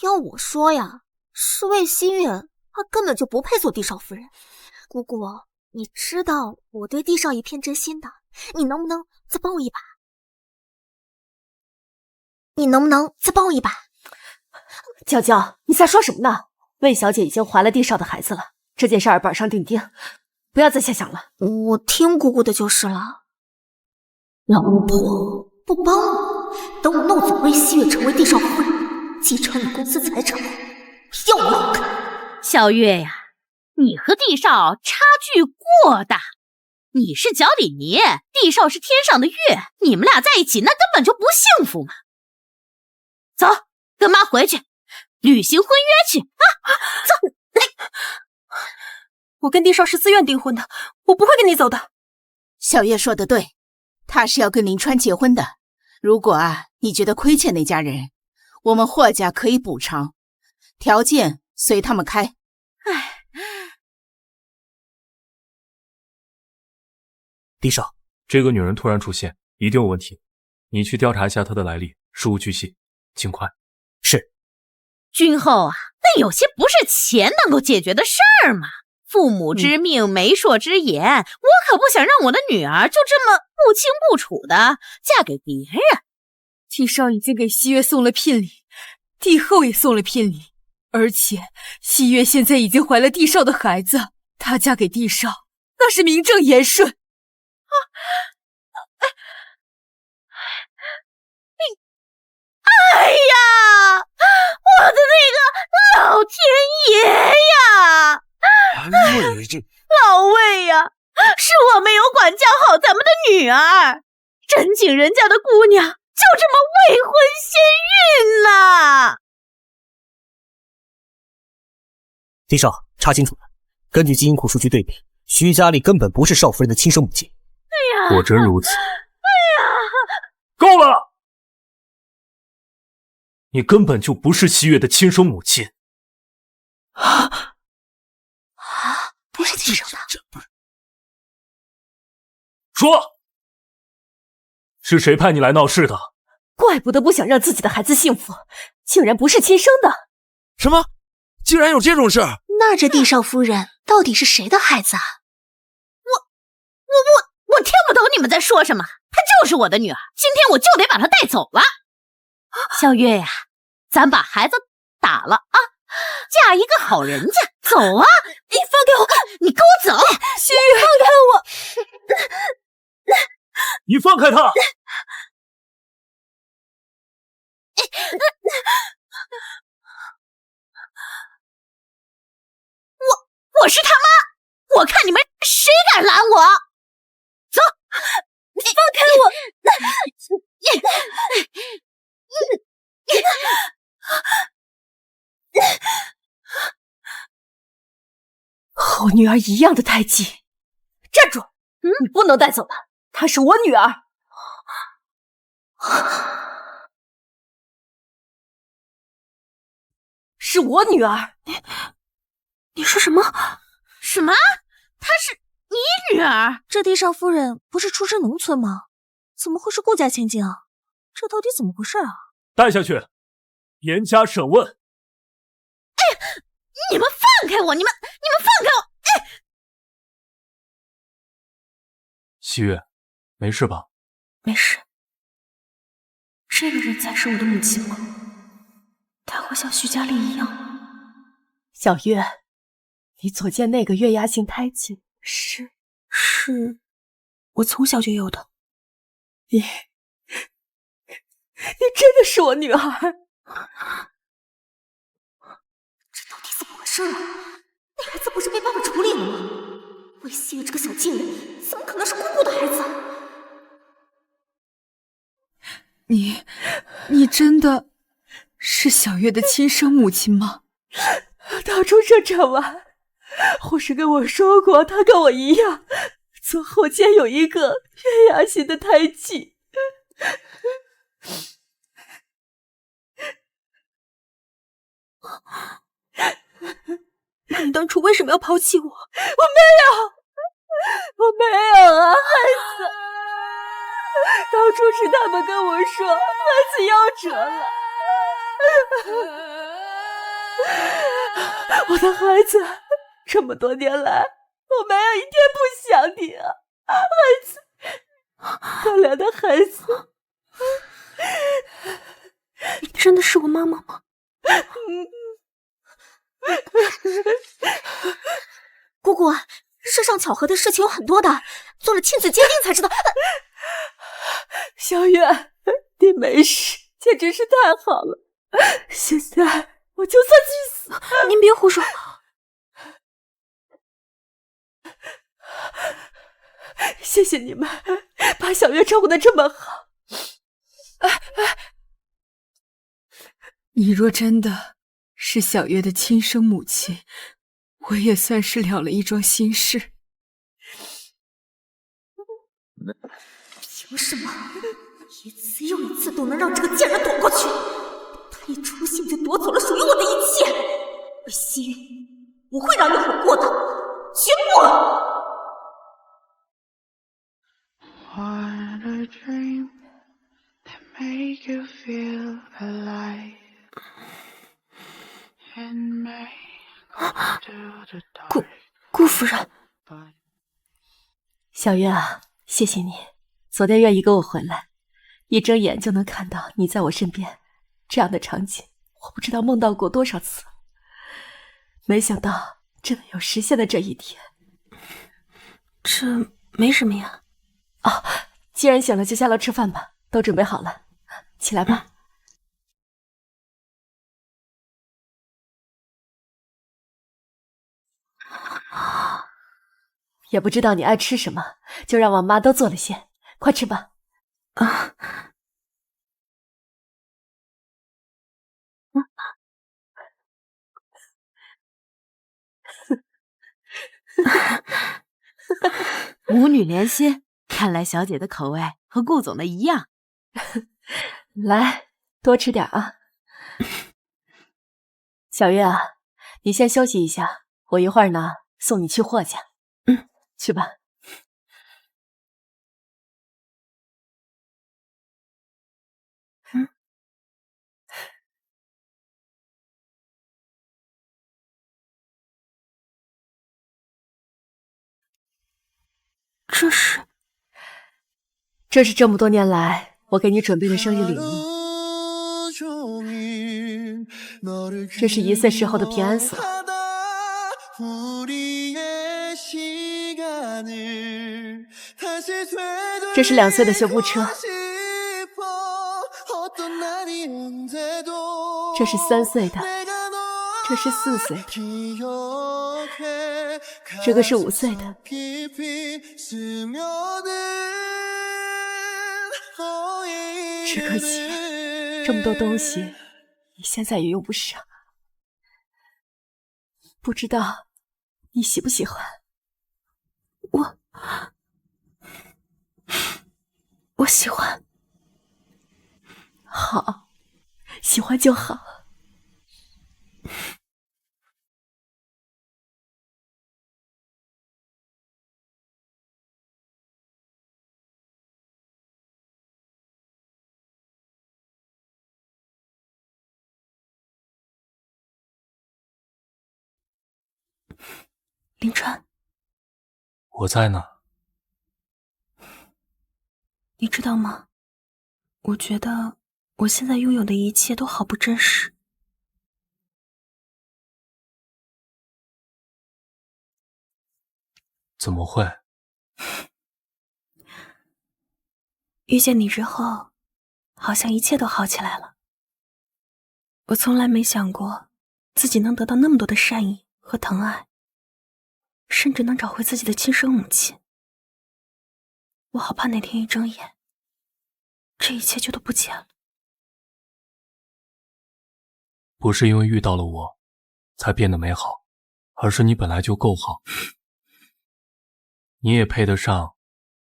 要我说呀，是魏希月，她根本就不配做帝少夫人。姑姑，你知道我对帝少一片真心的，你能不能再帮我一把？你能不能再帮我一把？娇娇，你在说什么呢？魏小姐已经怀了帝少的孩子了，这件事儿板上钉钉，不要再瞎想了。我听姑姑的就是了。老巫婆，不帮我，等我弄走魏希月成为帝少夫人，继承你公司财产，要我好看。小月呀，你和帝少差距过大，你是脚里泥，帝少是天上的月，你们俩在一起那根本就不幸福嘛。走，跟妈回去履行婚约去啊！走。我跟帝少是自愿订婚的，我不会跟你走的。小月说的对，他是要跟林川结婚的。如果你觉得亏欠那家人，我们霍家可以补偿，条件随他们开。帝少，这个女人突然出现，一定有问题，你去调查一下她的来历，事无巨细，尽快。是。君后啊，那有些不是钱能够解决的事儿嘛。父母之命，媒妁之言，我可不想让我的女儿就这么不清不楚的嫁给别人。帝少已经给西月送了聘礼，帝后也送了聘礼，而且西月现在已经怀了帝少的孩子，她嫁给帝少那是名正言顺。哎呀，我的那个老天爷呀！老魏呀，是我没有管教好咱们的女儿，真景人家的姑娘就这么未婚先孕了。帝少，查清楚了，根据基因库数据对比，徐佳丽根本不是少夫人的亲生母亲。哎呀，果真如此。哎呀，够了！你根本就不是西月的亲生母亲。不是亲生的。说，是谁派你来闹事的？怪不得不想让自己的孩子幸福，竟然不是亲生的。什么？竟然有这种事？那这帝少夫人到底是谁的孩子啊？我听不懂你们在说什么。她就是我的女儿，今天我就得把她带走了。小月呀，咱把孩子打了啊，嫁一个好人家，走啊！你放开我，你跟我走。徐月，放开我！你放开他！我是他妈，我看你们谁敢拦我！走，你放开我！和我女儿一样的胎记，站住！你不能带走她，她是我女儿。是我女儿。你说什么？什么？她是你女儿？这帝少夫人不是出身农村吗？怎么会是顾家千金啊？这到底怎么回事啊？带下去，严加审问。哎，你们放开我！你们放开我！哎，西月，没事吧？没事。这个人才是我的母亲吗？她会像徐佳丽一样吗？小月，你左肩那个月牙形胎记是我从小就有的。你真的是我女儿？这到底怎么回事啊？那孩子不是被爸爸处理了吗？魏希月这个小贱人，怎么可能是姑姑的孩子啊？你真的是小月的亲生母亲吗？到出生产完，护士跟我说过，她跟我一样，左后肩有一个月牙形的胎记。那你当初为什么要抛弃我？我没有啊，孩子。当初是他们跟我说孩子夭折了。我的孩子，这么多年来，我没有一天不想你啊，孩子，可怜的孩子。你真的是我妈妈吗？姑姑，世上巧合的事情有很多的，做了亲子鉴定才知道。小月，你没事，简直是太好了。现在我就算去死，您别胡说。谢谢你们把小月照顾得这么好。你若真的是小月的亲生母亲，我也算是了了一桩心事。凭什么一次又一次都能让这个贱人躲过去？他一出现就夺走了属于我的一切。而西域，我会让你好过的，绝不What a dream that make you feel alive and make to the dark. 顾夫人，小月啊，谢谢你，昨天愿意跟我回来，一睁眼就能看到你在我身边，这样的场景，我不知道梦到过多少次，没想到真的有实现的这一天。这没什么呀。哦，既然醒了，就下楼吃饭吧，都准备好了，起来吧。也不知道你爱吃什么，就让王妈都做了些，快吃吧。啊，母女连心，看来小姐的口味和顾总的一样。来，多吃点啊。小月啊，你先休息一下，我一会儿呢送你去霍家。去吧。这是这么多年来我给你准备的生日礼物，这是1岁时候的平安锁，这是2岁的修步车，这是3岁的，这是4岁的，这个是5岁的。只可惜这么多东西你现在也用不上，不知道你喜不喜欢。我喜欢。好，喜欢就好。林川，我在呢。你知道吗？我觉得我现在拥有的一切都好不真实。怎么会？遇见你之后，好像一切都好起来了。我从来没想过自己能得到那么多的善意和疼爱，甚至能找回自己的亲生母亲。我好怕哪天一睁眼，这一切就都不见了。不是因为遇到了我，才变得美好，而是你本来就够好，你也配得上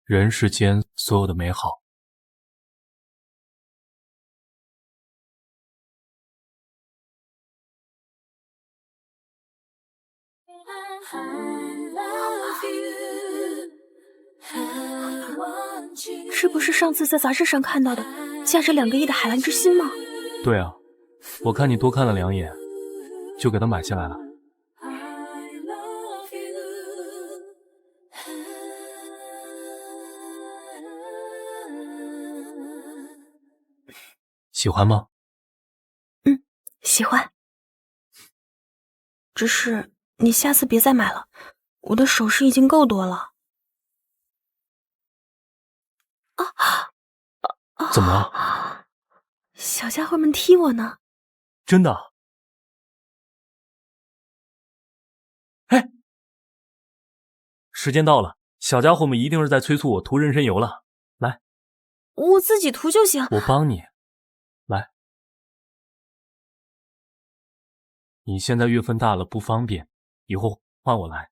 人世间所有的美好。这不是上次在杂志上看到的价值2个亿的海蓝之心吗？对啊，我看你多看了2眼，就给它买下来了。喜欢吗？喜欢。只是你下次别再买了，我的首饰已经够多了。怎么了？小家伙们踢我呢。真的？哎，时间到了，小家伙们一定是在催促我涂人参油了。来，我自己涂就行。我帮你。来，你现在月份大了不方便，以后换我来。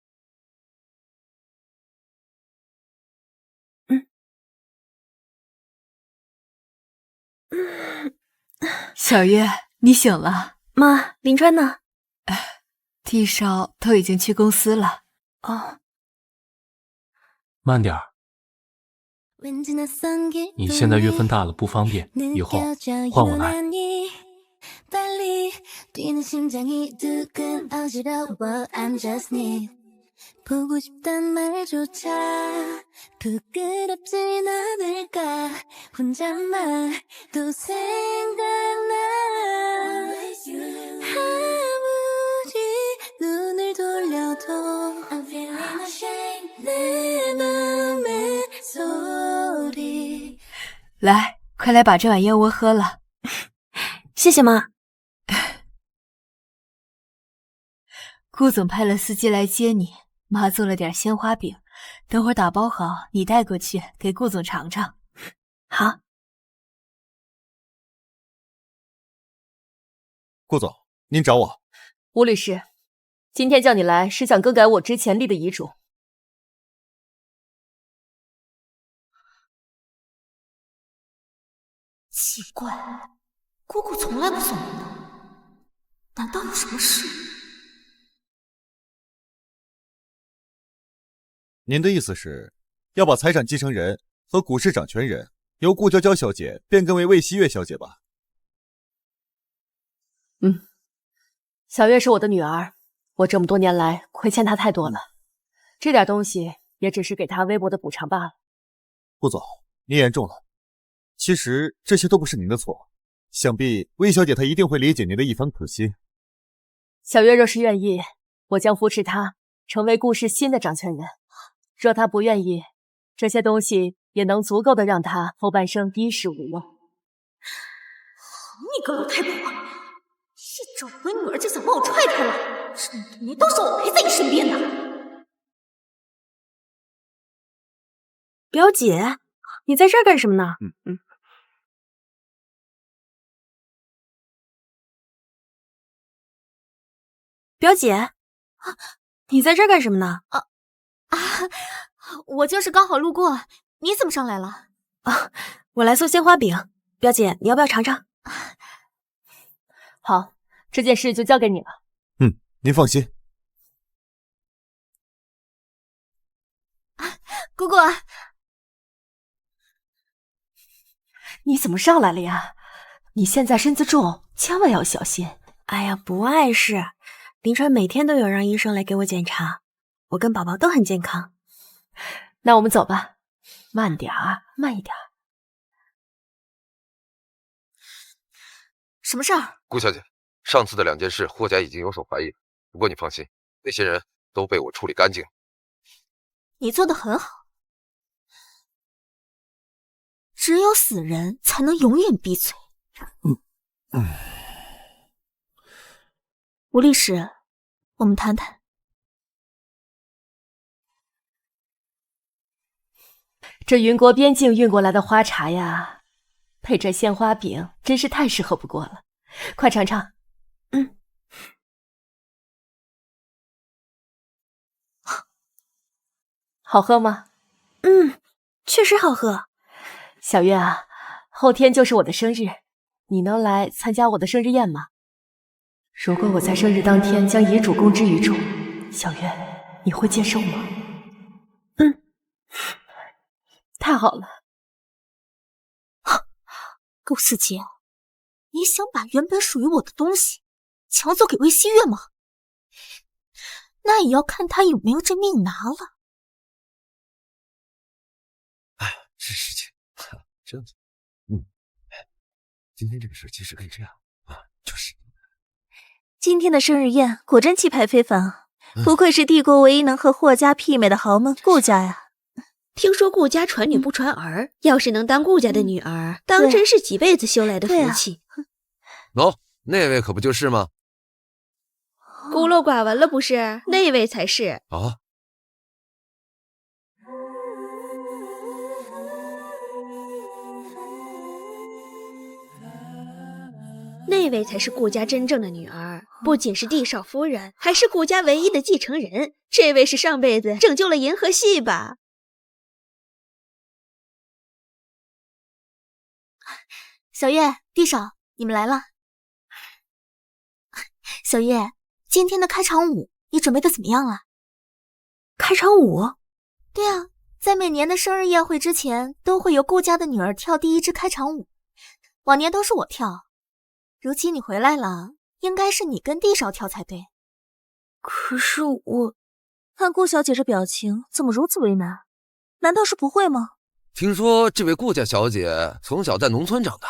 小月，你醒了。妈，林川呢？地少都已经去公司了。哦，慢点儿。你现在月份大了不方便，以后换我来。来，快来把这碗燕窝喝了。谢谢妈。顾总派了司机来接你，妈做了点鲜花饼，等会儿打包好，你带过去给顾总尝尝。好。顾总，您找我。吴律师，今天叫你来是想更改我之前立的遗嘱。奇怪，姑姑从来不送人的，难道有什么事？您的意思是，要把财产继承人和股市掌权人由顾娇娇小姐变更为魏希月小姐吧？小月是我的女儿，我这么多年来亏欠她太多了，这点东西也只是给她微薄的补偿罢了。顾总，您言重了。其实这些都不是您的错，想必魏小姐她一定会理解您的一番苦心。小月若是愿意，我将扶持她成为顾氏新的掌权人。若她不愿意，这些东西也能足够的让她后半生衣食无忧。你个老太婆，一找回女儿就想把我踹开了，这么多年都是我陪在你身边的。表姐，你在这儿干什么呢？表姐，你在这儿干什么呢？我就是刚好路过，你怎么上来了？我来送鲜花饼，表姐，你要不要尝尝？好，这件事就交给你了。您放心。姑姑，你怎么上来了呀？你现在身子重，千万要小心。哎呀，不碍事，林川每天都有让医生来给我检查，我跟宝宝都很健康。那我们走吧，慢点儿，慢一点。什么事儿？顾小姐，上次的2件事，霍家已经有所怀疑了。不过你放心，那些人都被我处理干净了。你做得很好。只有死人才能永远闭嘴。吴律师，我们谈谈。这云国边境运过来的花茶呀，配这鲜花饼，真是太适合不过了。快尝尝。好喝吗？确实好喝。小月啊，后天就是我的生日，你能来参加我的生日宴吗？如果我在生日当天将遗嘱公之于众，小月，你会接受吗？太好了。顾思杰，你想把原本属于我的东西抢走给魏希月吗？那也要看他有没有这命拿了。是事情，这样子。今天这个事其实可以这样啊，就是今天的生日宴果真气派非凡啊！不愧是帝国唯一能和霍家媲美的豪门顾家呀。听说顾家传女不传儿，要是能当顾家的女儿，当真是几辈子修来的福气。那位可不就是吗？孤陋寡闻了不是？那位才是。啊。那位才是顾家真正的女儿，不仅是帝少夫人，还是顾家唯一的继承人。这位是上辈子拯救了银河系吧？小月、帝少，你们来了。小月，今天的开场舞你准备的怎么样了？开场舞？对啊，在每年的生日宴会之前，都会由顾家的女儿跳第一支开场舞。往年都是我跳，如今你回来了，应该是你跟帝少跳才对。可是我看顾小姐这表情，怎么如此为难？难道是不会吗？听说这位顾家小姐从小在农村长大，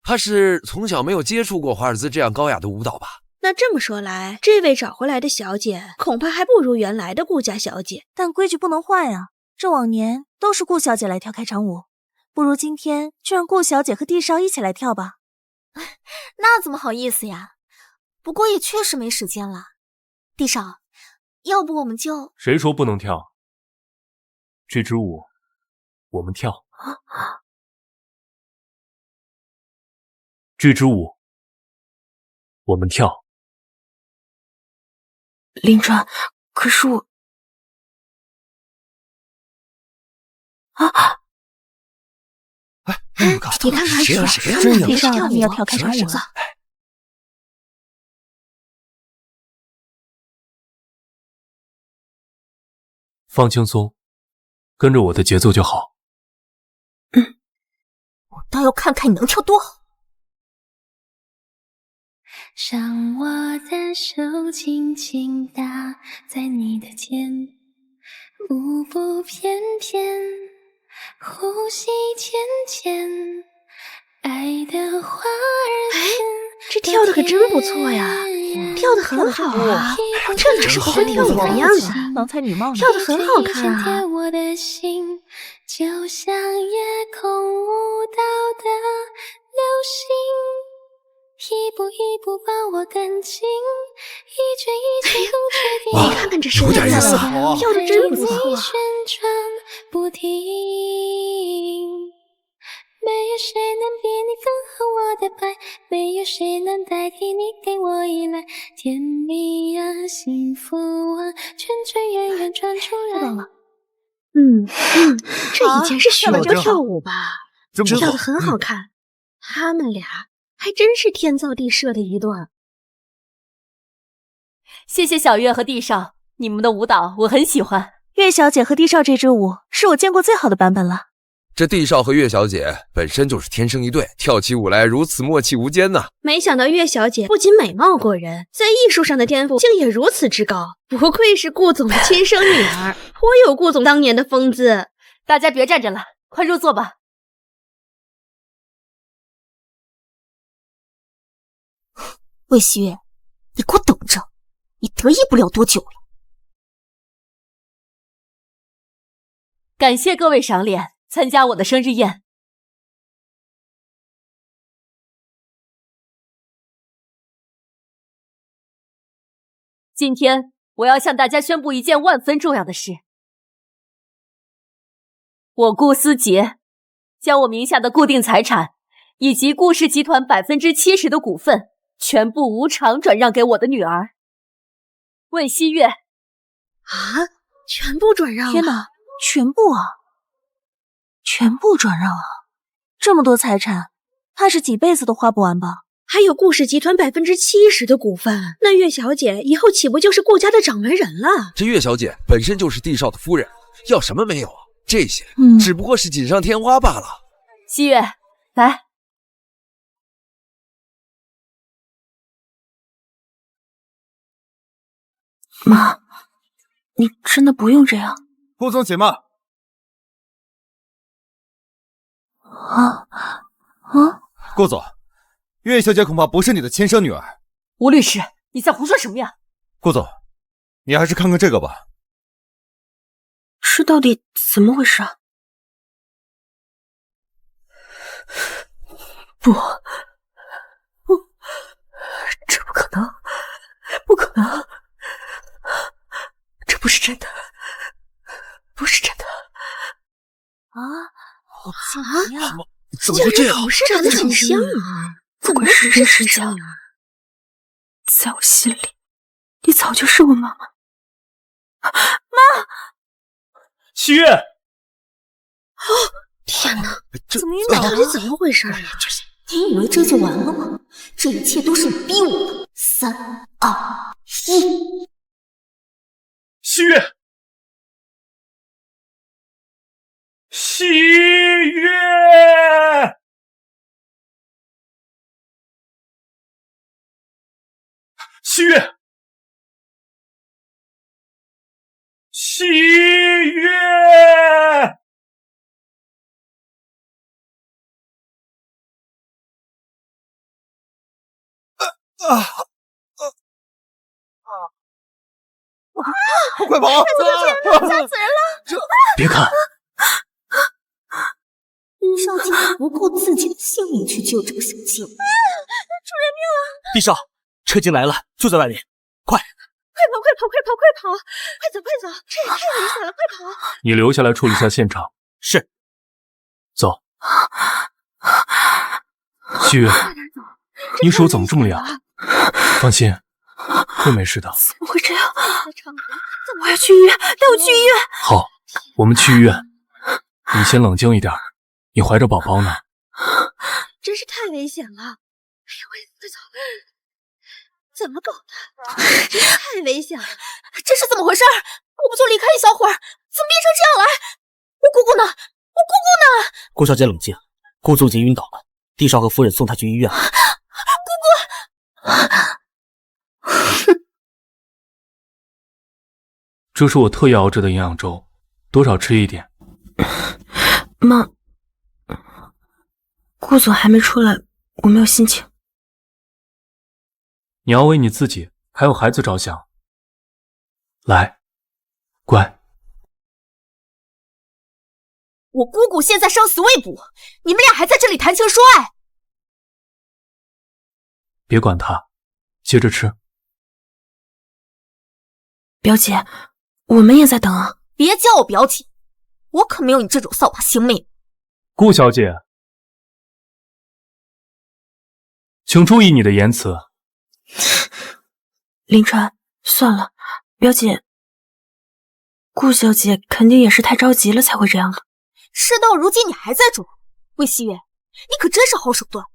她是从小没有接触过华尔兹这样高雅的舞蹈吧？那这么说来，这位找回来的小姐恐怕还不如原来的顾家小姐。但规矩不能换呀，这往年都是顾小姐来跳开场舞，不如今天就让顾小姐和帝少一起来跳吧。那怎么好意思呀？不过也确实没时间了。帝少，要不我们就……谁说不能跳？这支舞我们跳。这支舞我们跳。林川，可是我……你看看谁呀？谁呀？帝少，他们要跳开场舞了。放轻松，跟着我的节奏就好。我倒要看看你能跳多好。让我的手轻轻搭在你的肩，舞步翩翩，呼吸浅浅，爱的花儿这跳的可真不错呀，跳得很好啊，这哪是不会跳舞的样子？郎才女貌，跳得很好看啊。我的心就像夜空舞蹈的流星，一步一步把我跟进，一圈一圈更确定。你看看这身材啊，跳得真不错啊。旋转不停，没有谁能比你更合我的拍，没有谁能代替你给我依赖。甜蜜啊，幸福啊，圈圈圆圆转出来。这以前是学着跳舞吧？跳得很好看。他们俩还真是天造地设的一对。谢谢小月和帝少，你们的舞蹈我很喜欢。月小姐和帝少这支舞是我见过最好的版本了。这帝少和月小姐本身就是天生一对，跳起舞来如此默契无间呐。没想到月小姐不仅美貌过人，在艺术上的天赋竟也如此之高，不愧是顾总的亲生女儿，颇有顾总当年的风姿。大家别站着了，快入座吧。魏希月，你给我等着，你得意不了多久了。感谢各位赏脸，参加我的生日宴。今天我要向大家宣布一件万分重要的事。我顾思杰将我名下的固定财产以及顾氏集团70%的股份，全部无偿转让给我的女儿魏希月。啊，全部转让？天哪，全部啊！全部转让啊！这么多财产，怕是几辈子都花不完吧？还有顾氏集团70%的股份，那岳小姐以后岂不就是顾家的掌门人了？这岳小姐本身就是帝少的夫人，要什么没有啊？这些只不过是锦上添花罢了。希月，来。妈，你真的不用这样。顾总且慢。顾总，岳小姐恐怕不是你的亲生女儿。吴律师，你在胡说什么呀？顾总，你还是看看这个吧。这到底怎么回事啊？不，这不可能，不可能，这不是真的，不是真的啊！好惊讶！怎么会这样？长得很像啊，怎么是真是假？在我心里，你早就是我妈妈。妈，希月！哦，天哪！怎么晕倒了？到底怎么回事呀？你以为这就完了吗？这一切都是你逼我的。3、2、1。希月！希月！希月！希月！快跑！吓死人了！别看，殷少竟然不顾自己的性命去救这个小精灵，出人命了！帝少，车已经来了，就在外面，快！快跑！快跑！快跑！快跑！快走！快走！这也太危险了！快跑！你留下来处理一下现场。是。走。希月，你手怎么这么凉？放心，会没事的。怎么会这样？我要去医院，带我去医院。好，我们去医院。你先冷静一点，你怀着宝宝呢。真是太危险了！哎呦喂，快走！怎么搞的？真是太危险了！这是怎么回事？我不就离开一小会儿，怎么变成这样来？我姑姑呢？我姑姑呢？顾小姐冷静，顾总已经晕倒了，帝少和夫人送她去医院了。姑姑，这是我特意熬制的营养粥，多少吃一点。妈，顾总还没出来，我没有心情。你要为你自己还有孩子着想。来，乖。我姑姑现在生死未卜，你们俩还在这里谈情说爱。别管他，接着吃。表姐，我们也在等啊。别叫我表姐，我可没有你这种扫把星妹。顾小姐，请注意你的言辞。林川，算了，表姐，顾小姐肯定也是太着急了才会这样的。事到如今你还在装，魏希月，你可真是好手段，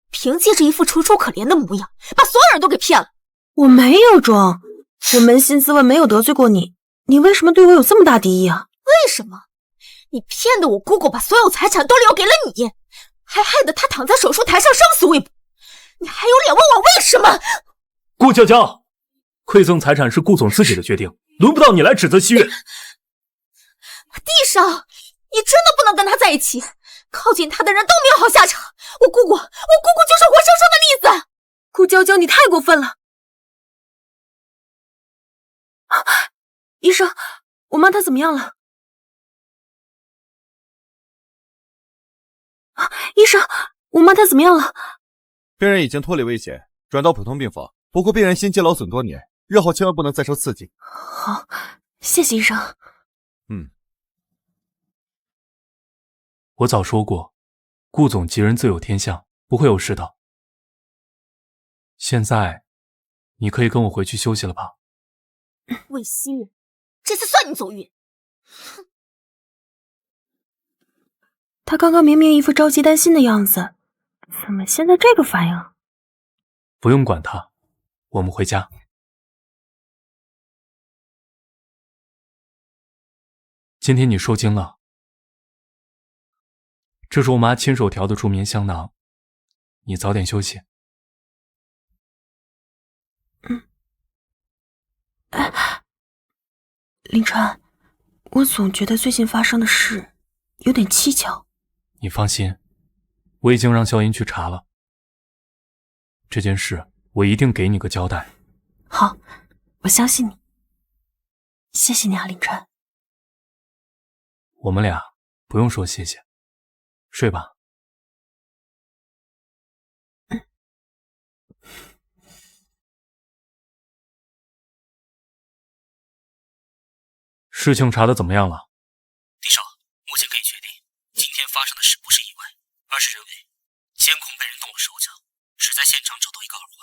凭借着一副楚楚可怜的模样，把所有人都给骗了。我没有装，我扪心自问没有得罪过你，你为什么对我有这么大敌意啊？为什么？你骗得我姑姑把所有财产都留给了你，还害得她躺在手术台上生死未卜，你还有脸问我为什么？顾娇娇，馈赠财产是顾总自己的决定，轮不到你来指责希月。地上，你真的不能跟他在一起，靠近他的人都没有好下场。我姑姑就是活生生的例子。顾娇娇，你太过分了！医生，我妈她怎么样了？医生，我妈她怎么样了？病人已经脱离危险，转到普通病房。不过病人心肌劳损多年，日后千万不能再受刺激。好，谢谢医生。我早说过，顾总吉人自有天相，不会有事的。现在，你可以跟我回去休息了吧？魏希月，这次算你走运。哼！他刚刚明明一副着急担心的样子，怎么现在这个反应？不用管他，我们回家。今天你受惊了，这是我妈亲手调的助眠香囊，你早点休息。林川，我总觉得最近发生的事有点蹊跷。你放心，我已经让萧音去查了，这件事我一定给你个交代。好，我相信你。谢谢你啊，林川。我们俩不用说谢谢，睡吧。事情查的怎么样了？帝少，目前可以确定，今天发生的事不是意外，而是人为。监控被人动了手脚，只在现场找到一个耳环。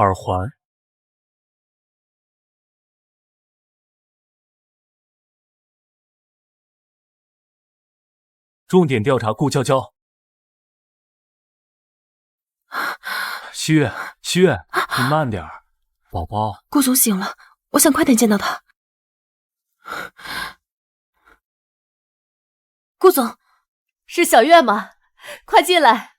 耳环？重点调查顾娇娇。西月，西月，你慢点儿，宝宝。顾总醒了，我想快点见到他。顾总，是小月吗？快进来！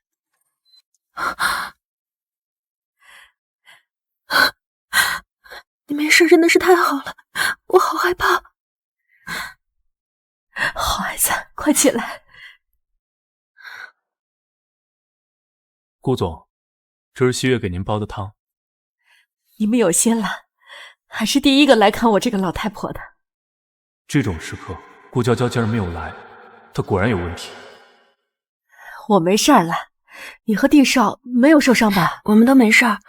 你没事，真的是太好了，我好害怕。好孩子，快起来！顾总，这是西月给您煲的汤。你们有心了，还是第一个来看我这个老太婆的。这种时刻，顾娇娇竟然没有来，她果然有问题。我没事了，你和帝少没有受伤吧？我们都没事儿，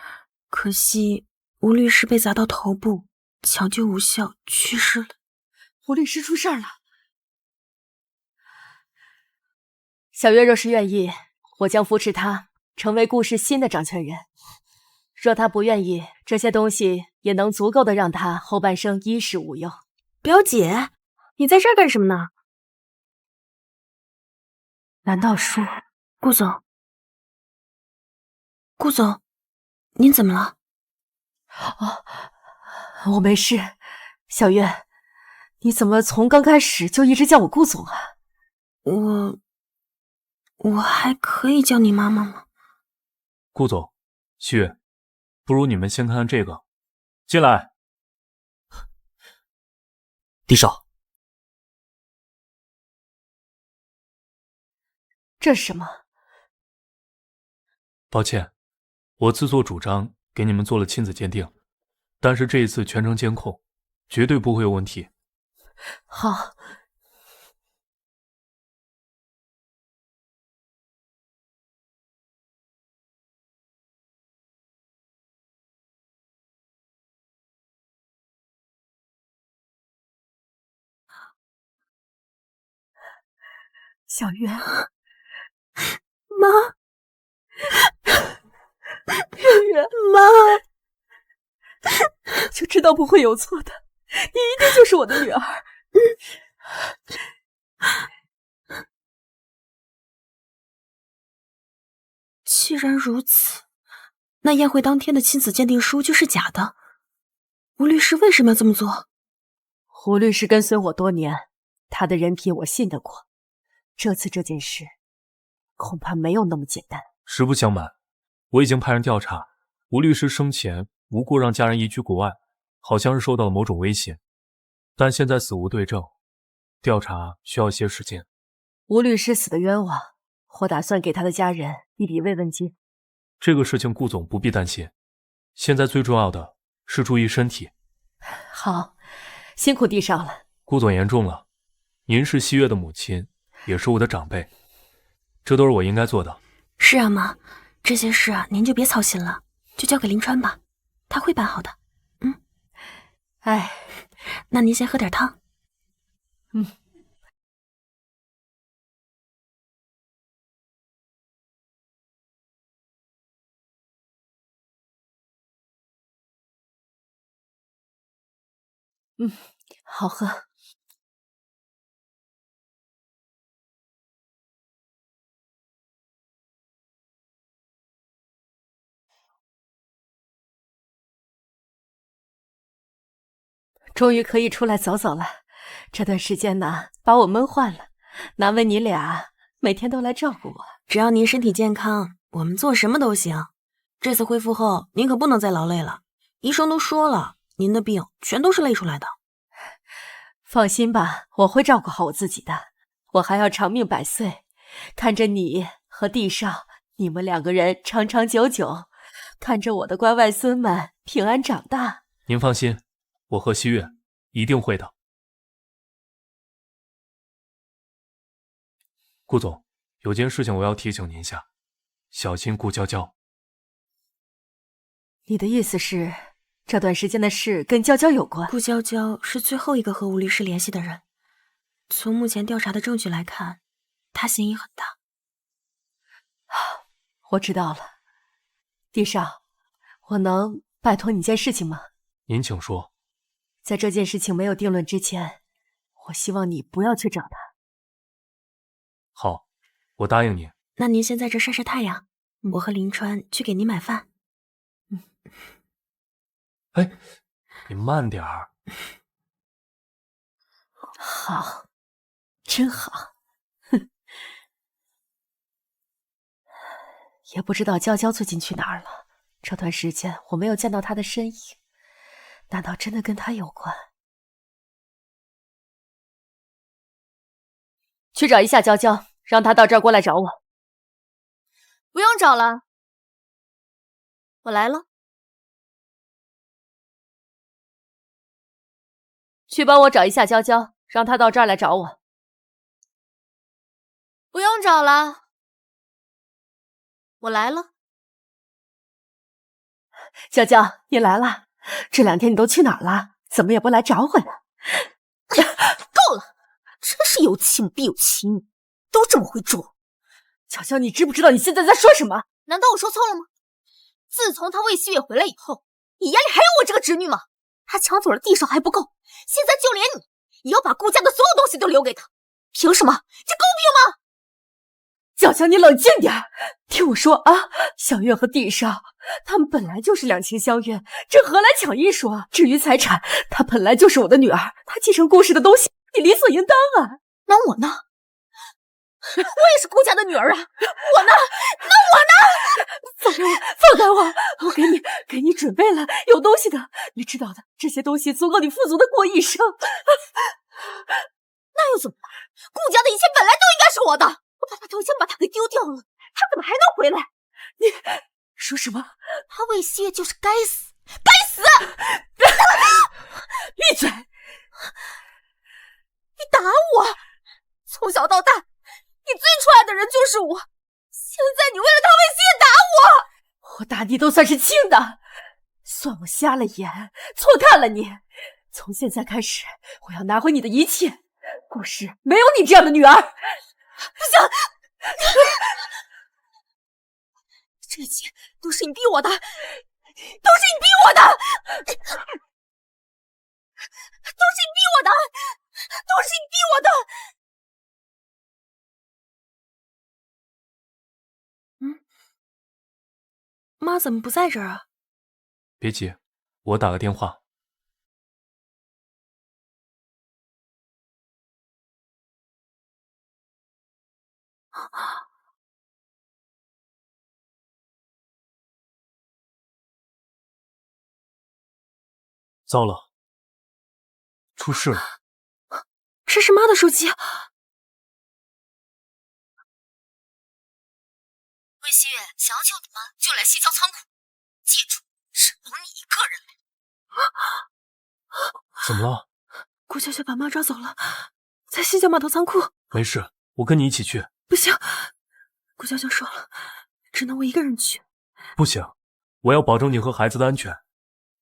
可惜吴律师被砸到头部，抢救无效，去世了。吴律师出事了。小月若是愿意，我将扶持她成为顾氏新的掌权人。若她不愿意，这些东西也能足够的让她后半生衣食无忧。表姐，你在这儿干什么呢？难道说……顾总，顾总，您怎么了？哦，我没事。小月，你怎么从刚开始就一直叫我顾总啊？我还可以叫你妈妈吗？顾总，西月，不如你们先看看这个。进来。帝少，这是什么？抱歉，我自作主张给你们做了亲子鉴定，但是这一次全程监控，绝对不会有问题。好。小月，妈，月月，妈，我就知道不会有错的，你一定就是我的女儿。既然如此，那宴会当天的亲子鉴定书就是假的。吴律师为什么要这么做？吴律师跟随我多年，他的人品我信得过。这次这件事恐怕没有那么简单。实不相瞒，我已经派人调查，吴律师生前无故让家人移居国外，好像是受到了某种威胁，但现在死无对证，调查需要些时间。吴律师死得冤枉，我打算给他的家人一笔慰问金。这个事情顾总不必担心，现在最重要的是注意身体。好，辛苦帝少了。顾总言重了，您是西月的母亲，也是我的长辈，这都是我应该做的。是啊，妈，这些事啊，您就别操心了，就交给林川吧，他会办好的。哎，那您先喝点汤。好喝。终于可以出来走走了，这段时间呢，把我闷坏了，难为你俩每天都来照顾我。只要您身体健康，我们做什么都行。这次恢复后，您可不能再劳累了。医生都说了，您的病全都是累出来的。放心吧，我会照顾好我自己的。我还要长命百岁，看着你和帝少，你们2个人长长久久，看着我的乖外孙们平安长大。您放心，我和西月一定会的。顾总，有件事情我要提醒您一下，小心顾娇娇。你的意思是，这段时间的事跟娇娇有关？顾娇娇是最后一个和吴律师联系的人，从目前调查的证据来看，她嫌疑很大。我知道了，帝少，我能拜托你件事情吗？您请说。在这件事情没有定论之前，我希望你不要去找他。好，我答应您。那您先在这晒晒太阳，我和林川去给您买饭。哎，你慢点儿。好，真好。哼，也不知道娇娇最近去哪儿了。这段时间我没有见到她的身影，难道真的跟她有关？去找一下娇娇，让她到这儿过来找我。不用找了，我来了。去帮我找一下娇娇，让她到这儿来找我。不用找了，我来了。娇娇，你来了，这2天你都去哪儿了？怎么也不来找我呀？够了，真是有情必有情，都这么会装。娇娇，你知不知道你现在在说什么？难道我说错了吗？自从他魏西月回来以后，你眼里还有我这个侄女吗？他抢走了地少还不够，现在就连你也要把顾家的所有东西都留给他，凭什么？这公平吗？娇娇，你冷静点，听我说啊！小月和地少，他们本来就是两情相悦，这何来抢一说？至于财产，她本来就是我的女儿，她继承顾氏的东西，你理所应当啊。那我呢？我也是顾家的女儿啊！我呢？那我呢？放开我！放开我！我给你准备了有东西的，你知道的，这些东西足够你富足的过一生。那又怎么办？顾家的一切本来都应该是我的，我爸爸都已经把他给丢掉了，他怎么还能回来？你说什么？他魏西月就是该死，该死！闭嘴！你打我！从小到大，你最宠爱的人就是我，现在你为了他魏西月打我！我打你都算是轻的，算我瞎了眼，错看了你。从现在开始，我要拿回你的一切。顾氏没有你这样的女儿。不行，这一切都是你逼我的，都是你逼我的，都是你逼我的，都是你逼我的。妈怎么不在这儿啊？别急，我打个电话。糟了，出事了！这是妈的手机。魏西月想要救你妈，就来西郊仓库，记住，只能你一个人来。怎么了？顾小雪把妈抓走了，在西郊码头仓库。没事，我跟你一起去。不行，顾小雪说了，只能我一个人去。不行，我要保证你和孩子的安全。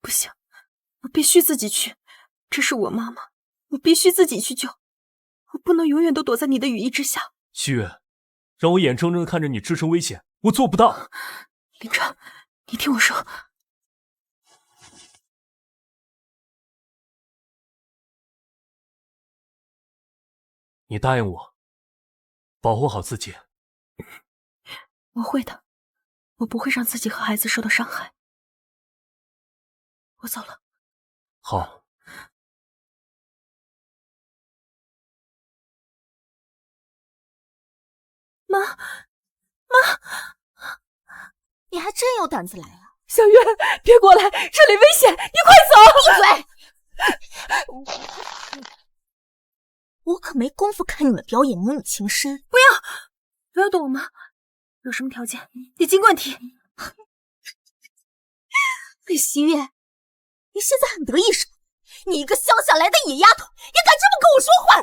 不行，我必须自己去，这是我妈妈，我必须自己去救，我不能永远都躲在你的羽翼之下。西月，让我眼睁睁地看着你置身危险，我做不到。林川，你听我说。你答应我，保护好自己。我会的，我不会让自己和孩子受到伤害。我走了。好。妈，你还真有胆子来啊！小月，别过来，这里危险，你快走！闭嘴！我可没工夫看你们表演母女情深。不要动我妈，有什么条件你尽管提。魏希月，你现在很得意是吧？你一个乡下来的野丫头，也敢这么跟我说话！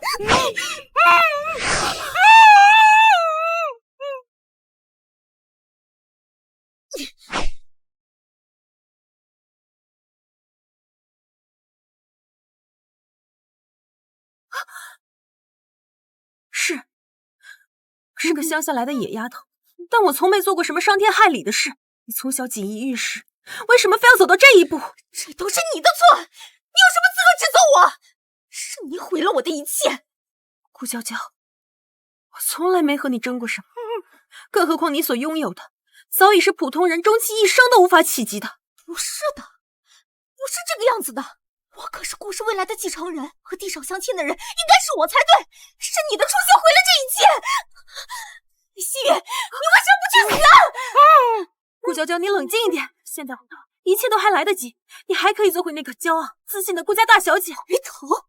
是个乡下来的野丫头，但我从没做过什么伤天害理的事。你从小锦衣玉食，为什么非要走到这一步？这都是你的错，你有什么资格指责我？是你毁了我的一切。顾娇娇，我从来没和你争过什么，更何况你所拥有的，早已是普通人终其一生都无法企及的。不是的，不是这个样子的。我可是顾氏未来的继承人，和地少相亲的人应该是我才对。是你的出现毁了这一切。希月，你为什么不去死？顾娇娇，你冷静一点，现在一切都还来得及，你还可以做回那个骄傲自信的顾家大小姐。回头，我早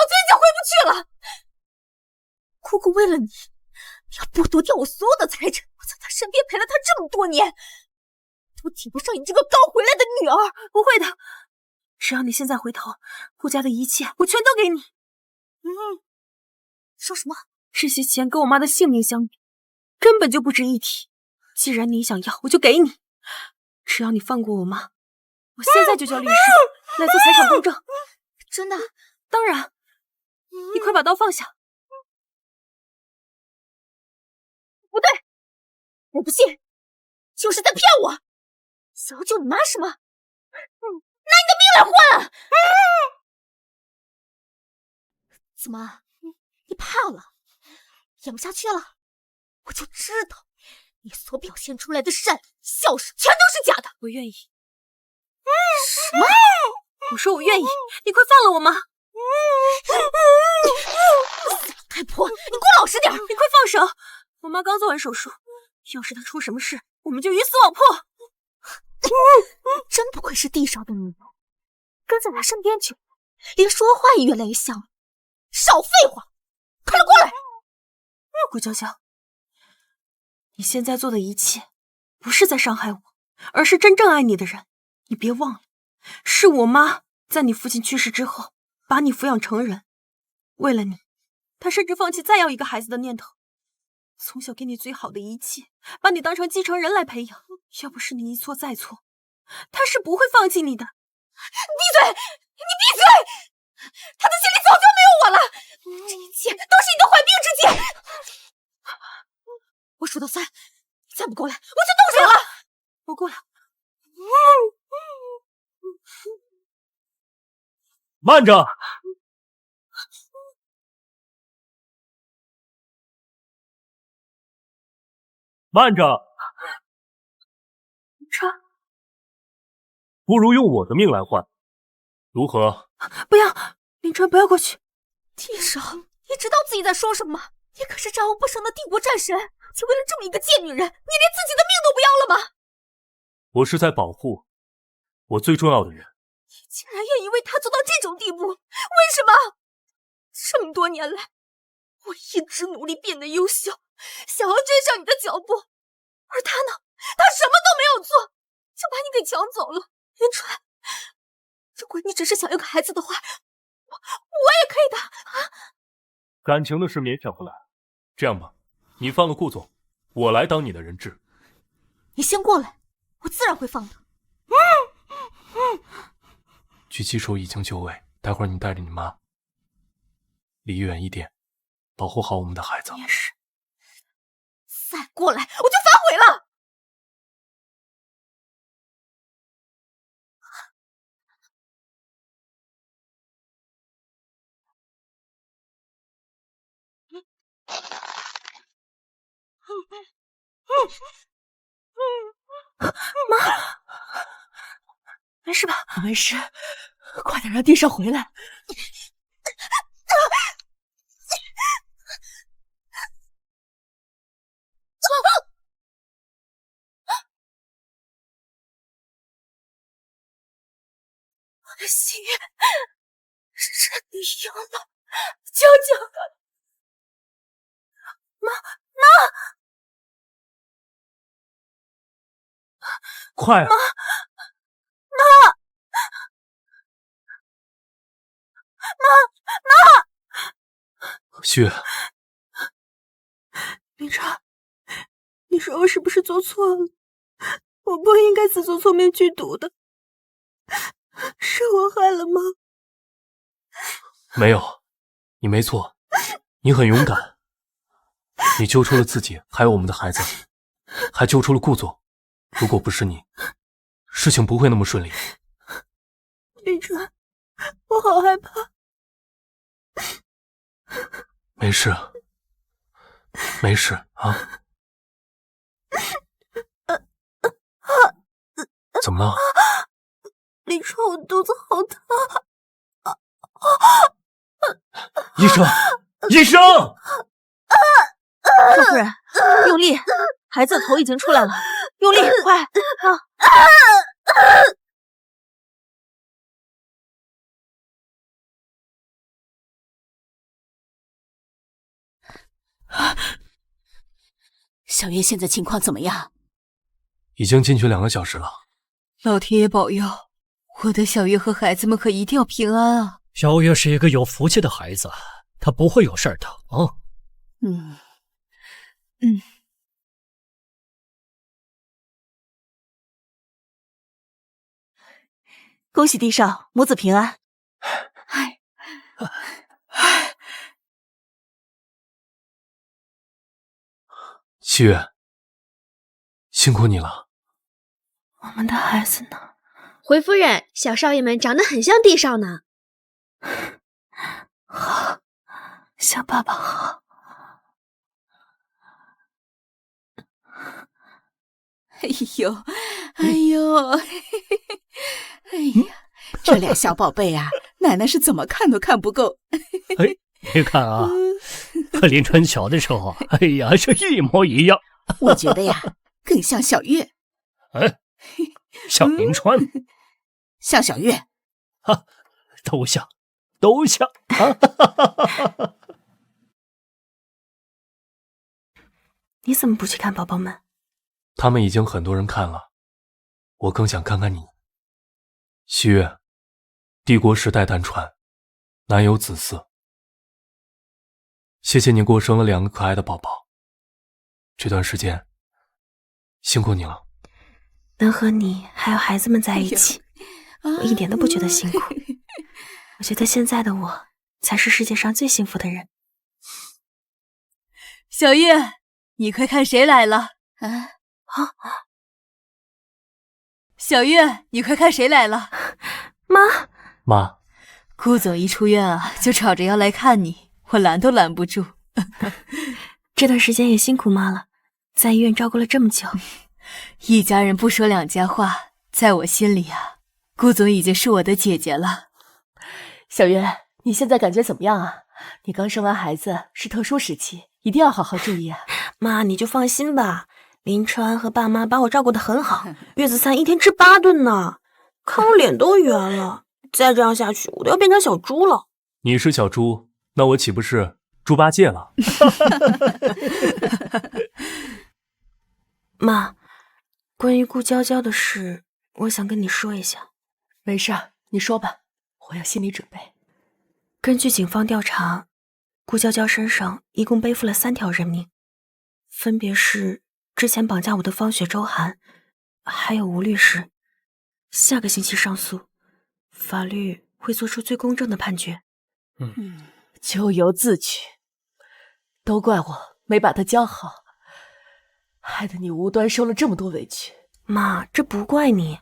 就已经回不去了。姑姑为了你，要剥夺掉我所有的财产，我在她身边陪了她这么多年，都抵不上你这个刚回来的女儿。不会的，只要你现在回头，顾家的一切我全都给你。说什么？这些钱跟我妈的性命相比，根本就不值一提。既然你想要，我就给你。只要你放过我妈，我现在就叫律师来做财产公证。真的？当然。你快把刀放下。不对，我不信，就是在骗我。想要救你妈是吗？拿你的命来换啊！怎么，你怕了？演不下去了？我就知道你所表现出来的善良、孝顺全都是假的。我愿意。什么？我说我愿意，你快放了我妈！太婆，你给我老实点！你快放手！我妈刚做完手术，要是她出什么事，我们就鱼死网破。真不愧是地少的女人，跟在他身边去，连说话也越来越像了。少废话，快点过来！顾娇娇，你现在做的一切，不是在伤害我，而是真正爱你的人。你别忘了，是我妈在你父亲去世之后，把你抚养成人。为了你，她甚至放弃再要一个孩子的念头。从小给你最好的一切，把你当成继承人来培养。要不是你一错再错，她是不会放弃你的。闭嘴！你闭嘴！她的心里早就没有我了。这一切都是你的缓兵之计。我数到3，你再不过来，我就动手了。我过来。慢着！慢着！川，不如用我的命来换，如何？不要，林川，不要过去。地少，你知道自己在说什么吗？你可是战无不胜的帝国战神，就为了这么一个贱女人，你连自己的命都不要了吗？我是在保护我最重要的人。你竟然愿意为他做到这种地步，为什么？这么多年来，我一直努力变得优秀，想要追上你的脚步，而他呢，他什么都没有做，就把你给抢走了。林川，如果你只是想要个孩子的话，我也可以的啊。感情的事勉强不来，这样吧，你放了顾总，我来当你的人质。你先过来，我自然会放的。狙击手已经就位，待会儿你带着你妈离远一点，保护好我们的孩子。也是。再过来，我就反悔了。妈，没事吧？我没事，快点让地少回来。我的心愿是你赢了，娇娇。妈，快啊！妈！旭月，林川，你说我是不是做错了？我不应该自作聪明去赌的，是我害了妈。没有，你没错，你很勇敢，你救出了自己，还有我们的孩子，还救出了顾总。如果不是你，事情不会那么顺利。林川，我好害怕。没事，没事啊。怎么了？林川，我肚子好疼。医生，医生！少夫人，用力，孩子的头已经出来了，用力，快啊！小月现在情况怎么样？已经进去2个小时了。老天爷保佑，我的小月和孩子们可一定要平安啊！小月是一个有福气的孩子，她不会有事的啊。恭喜地少母子平安。七月，辛苦你了。我们的孩子呢？回夫人，小少爷们长得很像地少呢。好，像爸爸好。哎呦，哎呀，这俩小宝贝啊，奶奶是怎么看都看不够。哎，你看啊，和林川小的时候，哎呀，是一模一样。我觉得呀，更像小月。哎，像林川，像小月，哈，都像，都像啊！你怎么不去看宝宝们？他们已经很多人看了，我更想看看你。西月，帝国时代单传，难有子嗣。谢谢你给我生了2个可爱的宝宝，这段时间辛苦你了。能和你还有孩子们在一起，我一点都不觉得辛苦。我觉得现在的我才是世界上最幸福的人。小月，你快看谁来了！小月，你快看谁来了！妈，顾总一出院啊，就吵着要来看你，我拦都拦不住。这段时间也辛苦妈了，在医院照顾了这么久。一家人不说两家话，在我心里啊，顾总已经是我的姐姐了。小月，你现在感觉怎么样啊？你刚生完孩子，是特殊时期，一定要好好注意啊。妈，你就放心吧，林川和爸妈把我照顾得很好，月子餐一天吃8顿呢，看我脸都圆了。再这样下去，我都要变成小猪了。你是小猪，那我岂不是猪八戒了？妈，关于顾娇娇的事，我想跟你说一下。没事，你说吧，我有心理准备。根据警方调查，顾娇娇身上一共背负了3条人命，分别是之前绑架我的方雪、周涵，还有吴律师。下个星期上诉，法律会做出最公正的判决。咎由自取，都怪我没把她教好，害得你无端受了这么多委屈。妈，这不怪你，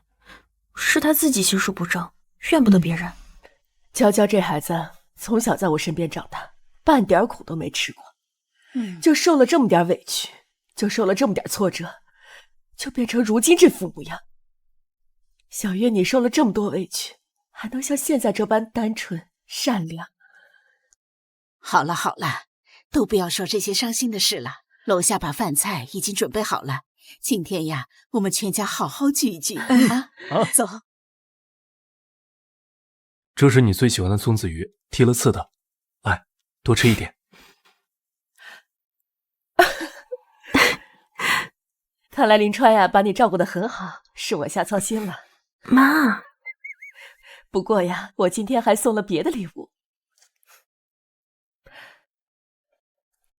是她自己心术不正，怨不得别人。娇娇这孩子从小在我身边长大，半点苦都没吃过，就受了这么点委屈，就受了这么点挫折，就变成如今这副模样。小月，你受了这么多委屈，还能像现在这般单纯善良？好了好了，都不要说这些伤心的事了。楼下把饭菜已经准备好了，今天呀，我们全家好好聚一聚啊！走。这是你最喜欢的松子鱼，剔了刺的，来，多吃一点。看来林川呀，把你照顾得很好，是我瞎操心了。妈，不过呀，我今天还送了别的礼物，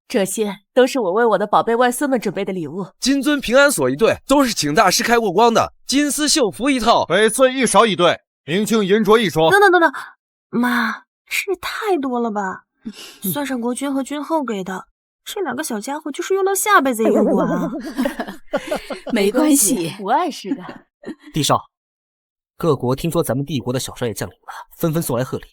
这些都是我为我的宝贝外孙们准备的礼物。金尊平安锁一对，都是请大师开过光的；金丝绣服一套，翡翠玉勺一对，明庆银镯一双。等，妈，这也太多了吧？算上国君和君后给的，这两个小家伙就是用到下辈子也用不完啊。没关系，不碍事的。帝少，各国听说咱们帝国的小少爷降临了，纷纷送来贺礼。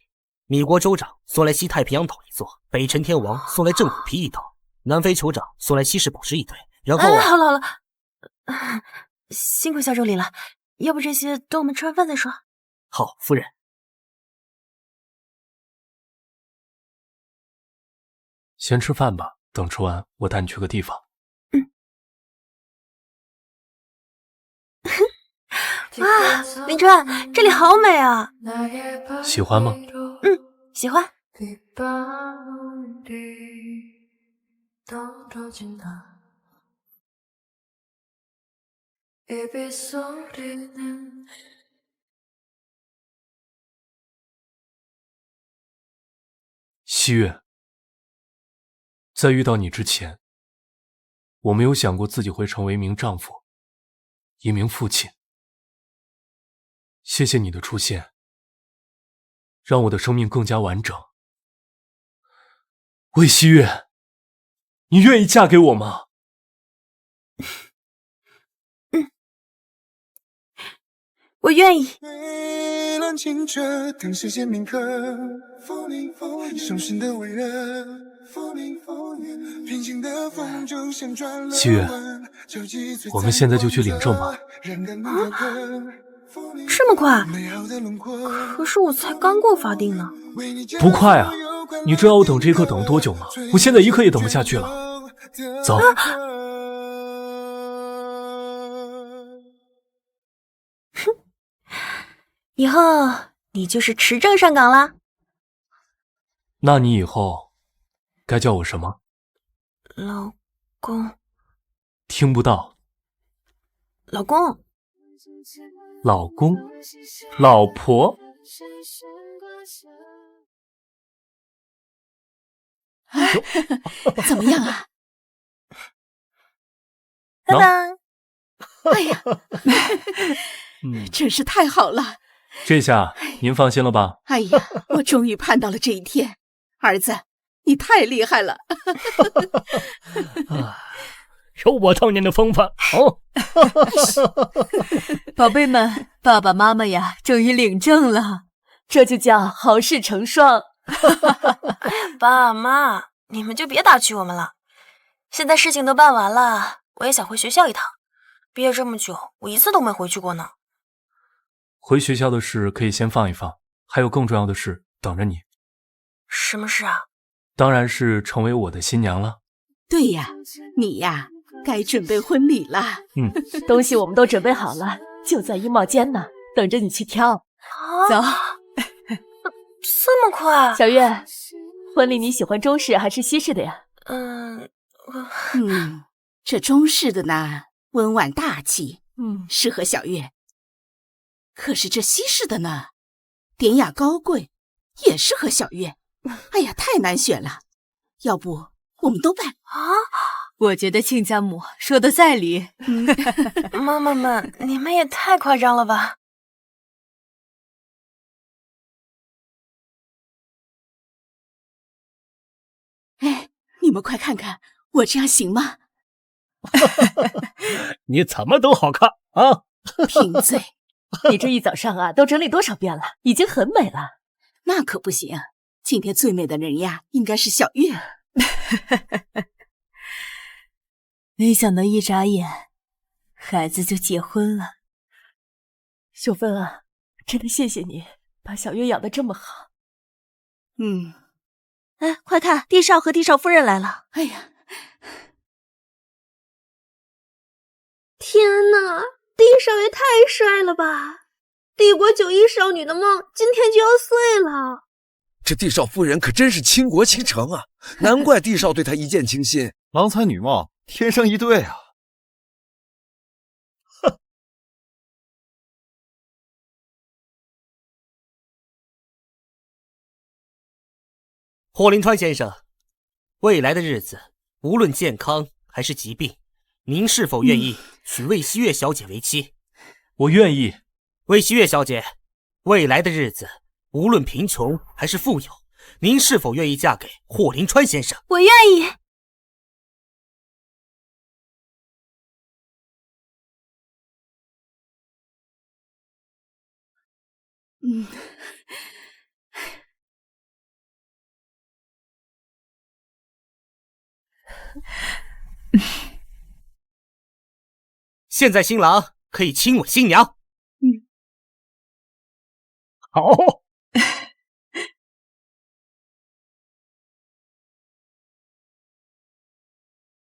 米国州长送来西太平洋岛一座，北辰天王送来镇虎皮一刀，南非酋长送来稀世宝石一对。然后好了，辛苦小助理了，要不这些等我们吃完饭再说。好，夫人。先吃饭吧，等吃完我带你去个地方。哇，林川，这里好美啊！喜欢吗？喜欢。西月，在遇到你之前，我没有想过自己会成为一名丈夫，一名父亲。谢谢你的出现，让我的生命更加完整。魏西月，你愿意嫁给我吗？我愿意。西月，我们现在就去领证吧。这么快？可是我才刚过法定呢。不快啊！你知道我等这一刻等了多久吗？我现在一刻也等不下去了。走。以后你就是持证上岗啦。那你以后该叫我什么？老公。听不到。老公。老公。老婆。怎么样啊？拜拜。哎呀，真是太好了。这下您放心了吧？哎呀，我终于盼到了这一天，儿子，你太厉害了！有我当年的风范哦。宝贝们，爸爸妈妈呀，终于领证了，这就叫好事成双。爸妈，你们就别打趣我们了。现在事情都办完了，我也想回学校一趟。毕业这么久，我一次都没回去过呢。回学校的事可以先放一放，还有更重要的事等着你。什么事啊？当然是成为我的新娘了。对呀，你呀，该准备婚礼了。东西我们都准备好了，就在衣帽间呢，等着你去挑。走。这么快？小月，婚礼你喜欢中式还是西式的呀？这中式的呢，温婉大气，适合小月。可是这西式的呢，典雅高贵，也适合小月。哎呀，太难选了，要不我们都办啊？我觉得亲家母说的在理。妈妈们，你们也太夸张了吧！哎，你们快看看，我这样行吗？你怎么都好看啊！贫嘴。你这一早上啊，都整理多少遍了，已经很美了。那可不行，今天最美的人呀，应该是小月。没想到一眨眼，孩子就结婚了。秀芬啊，真的谢谢你把小月养得这么好。哎，快看，帝少和帝少夫人来了。哎呀，天哪，帝少也太帅了吧！帝国91少女的梦今天就要碎了。这帝少夫人可真是倾国倾城啊，难怪帝少对她一见倾心。郎才女貌，天生一对啊！哼！霍林川先生，未来的日子，无论健康还是疾病，您是否愿意娶魏希月小姐为妻？我愿意。魏希月小姐，未来的日子，无论贫穷还是富有，您是否愿意嫁给霍林川先生？我愿意。现在新郎可以亲吻新娘。好，